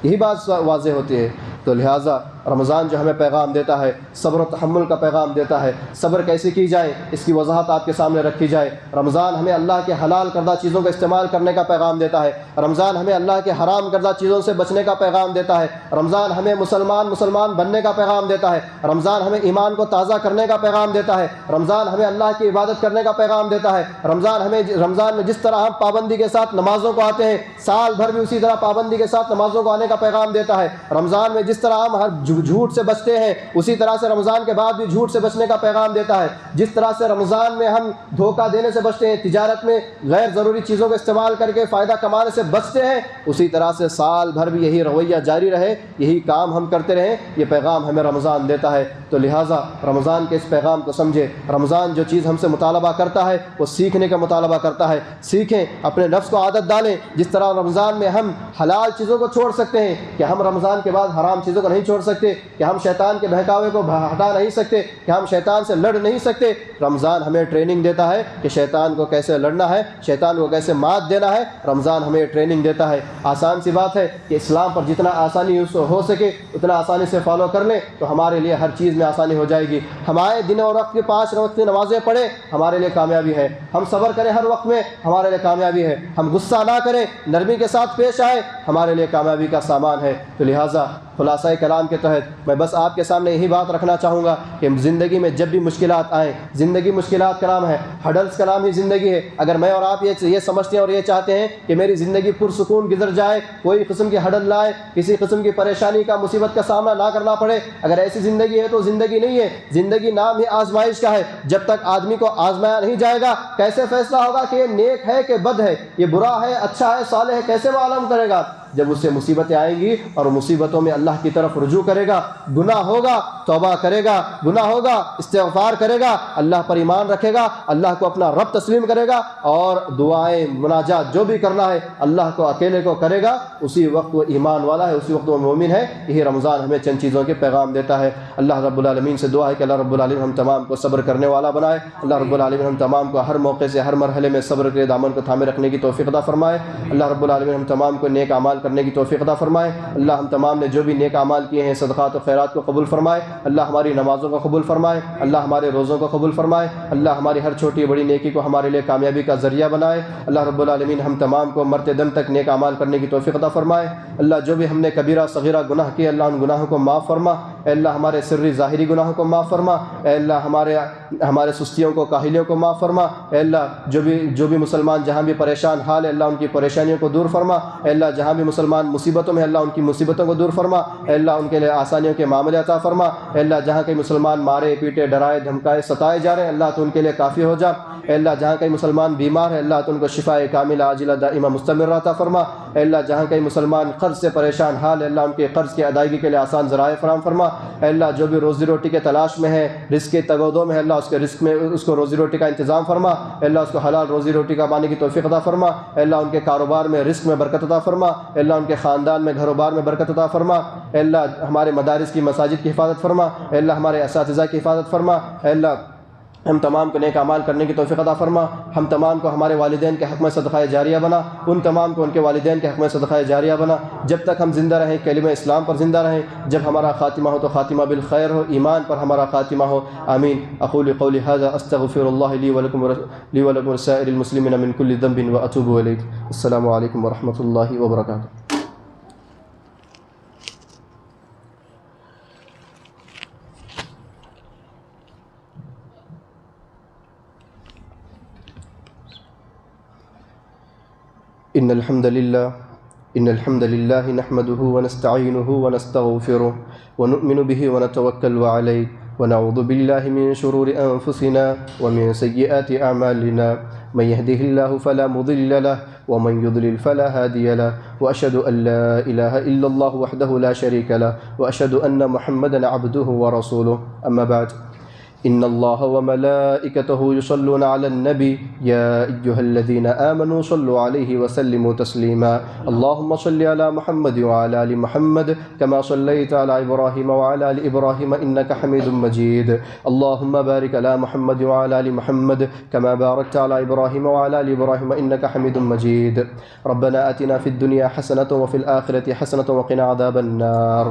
یہی بات واضح ہوتی ہے. تو لہٰذا رمضان جو ہمیں پیغام دیتا ہے صبر و تحمل کا پیغام دیتا ہے، صبر کیسے کی جائے اس کی وضاحت آپ کے سامنے رکھی جائے۔ رمضان ہمیں اللہ کے حلال کردہ چیزوں کا استعمال کرنے کا پیغام دیتا ہے، رمضان ہمیں اللہ کے حرام کردہ چیزوں سے بچنے کا پیغام دیتا ہے، رمضان ہمیں مسلمان بننے کا پیغام دیتا ہے، رمضان ہمیں ایمان کو تازہ کرنے کا پیغام دیتا ہے، رمضان ہمیں اللہ کی عبادت کرنے کا پیغام دیتا ہے، رمضان میں جس طرح ہم پابندی کے ساتھ نمازوں کو آتے ہیں سال بھر بھی اسی طرح پابندی کے ساتھ نمازوں کو آنے کا پیغام دیتا ہے۔ رمضان میں جس طرح ہم ہر جھوٹ سے بچتے ہیں اسی طرح سے رمضان کے بعد بھی جھوٹ سے بچنے کا پیغام دیتا ہے۔ جس طرح سے رمضان میں ہم دھوکہ دینے سے بچتے ہیں، تجارت میں غیر ضروری چیزوں کا استعمال کر کے فائدہ کمانے سے بچتے ہیں، اسی طرح سے سال بھر بھی یہی رویہ جاری رہے، یہی کام ہم کرتے رہیں، یہ پیغام ہمیں رمضان دیتا ہے۔ تو لہٰذا رمضان کے اس پیغام کو سمجھے۔ رمضان جو چیز ہم سے مطالبہ کرتا ہے وہ سیکھنے کا مطالبہ کرتا ہے، سیکھیں، اپنے نفس کو عادت ڈالیں۔ جس طرح رمضان میں ہم حلال چیزوں کو چھوڑ سکتے ہیں کہ ہم رمضان کے بعد حرام چیزوں کو نہیں چھوڑ سکتے، کہ ہم شیطان کے بہکاوے کو ہٹا نہیں سکتے، کہ ہم شیطان سے لڑ نہیں سکتے۔ رمضان ہمیں ٹریننگ دیتا ہے کہ شیطان کو کیسے لڑنا ہے، شیطان کو کیسے مات دینا ہے۔ رمضان ہمیں ٹریننگ دیتا ہے۔ آسان سی بات ہے کہ اسلام پر جتنا آسانی ہو سکے اتنا آسانی سے فالو کر لیں تو ہمارے لیے ہر چیز میں آسانی ہو جائے گی۔ ہمارے دن اور وقت کی 5 وقت کی نمازیں پڑھیں ہمارے لیے کامیابی ہے، ہم صبر کریں ہر وقت میں ہمارے لیے کامیابی ہے، ہم غصہ نہ کریں، نرمی کے ساتھ پیش آئیں، ہمارے لیے کامیابی کا سامان ہے۔ تو لہٰذا خلاصہ کلام کے تحت میں بس آپ کے سامنے یہی بات رکھنا چاہوں گا کہ زندگی میں جب بھی مشکلات آئیں، زندگی مشکلات کا نام ہے، ہڈلس کا نام ہی زندگی ہے۔ اگر میں اور آپ یہ سمجھتے ہیں اور یہ چاہتے ہیں کہ میری زندگی پرسکون گزر جائے، کوئی قسم کی ہڈل نہ آئے، کسی قسم کی پریشانی کا مصیبت کا سامنا نہ کرنا پڑے، اگر ایسی زندگی ہے تو زندگی نہیں ہے۔ زندگی نام ہی آزمائش کا ہے، جب تک آدمی کو آزمایا نہیں جائے گا کیسے فیصلہ ہوگا کہ یہ نیک ہے کہ بد ہے، یہ برا ہے اچھا ہے صالح ہے، کیسے معلوم کرے گا؟ جب اس سے مصیبتیں آئیں گی اور مصیبتوں میں اللہ کی طرف رجوع کرے گا، گناہ ہوگا توبہ کرے گا، گناہ ہوگا استغفار کرے گا، اللہ پر ایمان رکھے گا، اللہ کو اپنا رب تسلیم کرے گا اور دعائیں مناجات جو بھی کرنا ہے اللہ کو اکیلے کو کرے گا، اسی وقت وہ ایمان والا ہے، اسی وقت وہ مومن ہے۔ یہی رمضان ہمیں چند چیزوں کے پیغام دیتا ہے۔ اللہ رب العالمین سے دعا ہے کہ اللہ رب العالمین ہم تمام کو صبر کرنے والا بنائے۔ اللہ رب العالمین ہم تمام کو ہر موقع سے ہر مرحلے میں صبر کے دامن کو تھامے رکھنے کی توفیق عطا فرمائے۔ اللہ رب العالمین ہم تمام کو نیک اعمال کرنے کی توفیق عطا فرمائے۔ اللہ ہم تمام نے جو بھی نیک اعمال کیے ہیں صدقات و خیرات کو قبول فرمائے۔ اللہ ہماری نمازوں کو قبول فرمائے، اللہ ہمارے روزوں کو قبول فرمائے، اللہ ہماری ہر چھوٹی بڑی نیکی کو ہمارے لیے کامیابی کا ذریعہ بنائے۔ اللہ رب العالمین ہم تمام کو مرتے دم تک نیک اعمال کرنے کی توفیق عطا فرمائے۔ اللہ جو بھی ہم نے کبیرہ صغیرہ گناہ کیے اللہ ان گناہوں کو معاف فرما۔ اے اللہ ہمارے سری ظاہری گناہوں کو معاف فرما۔ اے اللہ ہمارے سستیوں کو کاہلیوں کو معاف فرما۔ اے اللہ جو بھی مسلمان جہاں بھی پریشان حال ہے اللہ ان کی پریشانیوں کو دور فرما۔ اے اللہ جہاں بھی مسلمان مصیبتوں میں اللہ ان کی مصیبتوں کو دور فرما۔ اے اللہ ان کے لیے آسانیوں کے معاملے عطا فرما۔ اے اللہ جہاں کئی مسلمان مارے پیٹے ڈرائے دھمکائے ستائے جا رہے ہیں اللہ تو ان کے لیے کافی ہو جا۔ اے اللہ جہاں کئی مسلمان بیمار ہیں اللہ تو ان کو شفاء کاملہ عاجلہ دائمہ مستمرہ عطا فرما۔ اے اللہ جہاں کئی مسلمان قرض سے پریشان حال ہے اللہ ان کے قرض کی ادائیگی کے لیے آسان ذرائع فراہم فرما۔ اے اللہ جو بھی روزی روٹی کے تلاش میں ہے، رزق کے تگ و دو میں ہے اللہ اس کے رزق میں اس کو روزی روٹی کا انتظام فرما۔ اے اللہ اس کو حلال روزی روٹی کا پانے کی توفیق عطا فرما۔ اے اللہ ان کے کاروبار میں رزق میں برکت عطا فرما۔ اے اللہ ان کے خاندان میں گھر و بار میں برکت عطا فرما۔ اے اللہ ہمارے مدارس کی مساجد کی حفاظت فرما۔ اے اللہ ہمارے اساتذہ کی حفاظت فرما۔ اے اللہ ہم تمام کو نیک اعمال کرنے کی توفیق عطا فرما۔ ہم تمام کو ہمارے والدین کے حق میں صدقہ جاریہ بنا، ان تمام کو ان کے والدین کے حق میں صدقہ جاریہ بنا جب تک ہم زندہ رہیں، کلمہ اسلام پر زندہ رہیں۔ جب ہمارا خاتمہ ہو تو خاتمہ بالخیر ہو، ایمان پر ہمارا خاتمہ ہو، آمین۔ اقول قولی ھذا استغفر اللہ لی ولکم ولسائر المسلمین من کل ذنب واتوب الیہ۔ السلام علیکم ورحمۃ اللہ وبرکاتہ۔ إن الحمد لله نحمده ونستعينه ونستغفره ونؤمن به ونتوكل عليه ونعوذ بالله من شرور أنفسنا ومن سيئات أعمالنا من يهده الله فلا مضل له ومن يضلل فلا هادي له وأشهد أن لا إله إلا الله وحده لا شريك له وأشهد أن محمدا عبده ورسوله أما بعد إن الله وملائكته يصلون على النبي يا أيها الذين آمنوا صلوا عليه وسلموا تسليما اللهم صل على محمد وعلى آل محمد كما صليت على إبراهيم وعلى آل إبراهيم إنك حميد مجيد اللهم بارك على محمد وعلى آل محمد كما باركت على إبراهيم وعلى آل إبراهيم إنك حميد مجيد ربنا آتنا في الدنيا حسنة وفي الآخرة حسنة وقنا عذاب النار۔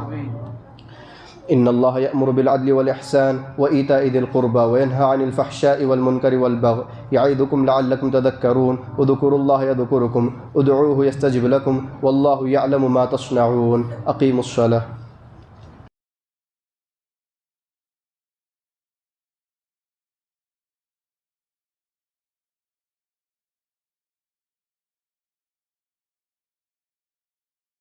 إن الله يأمر بالعدل والإحسان وإيتاء ذي القربى وينهى عن الفحشاء والمنكر والبغي يعظكم لعلكم تذكرون اذكروا الله يذكركم ادعوه يستجب لكم والله يعلم ما تصنعون أقيموا الصلاة.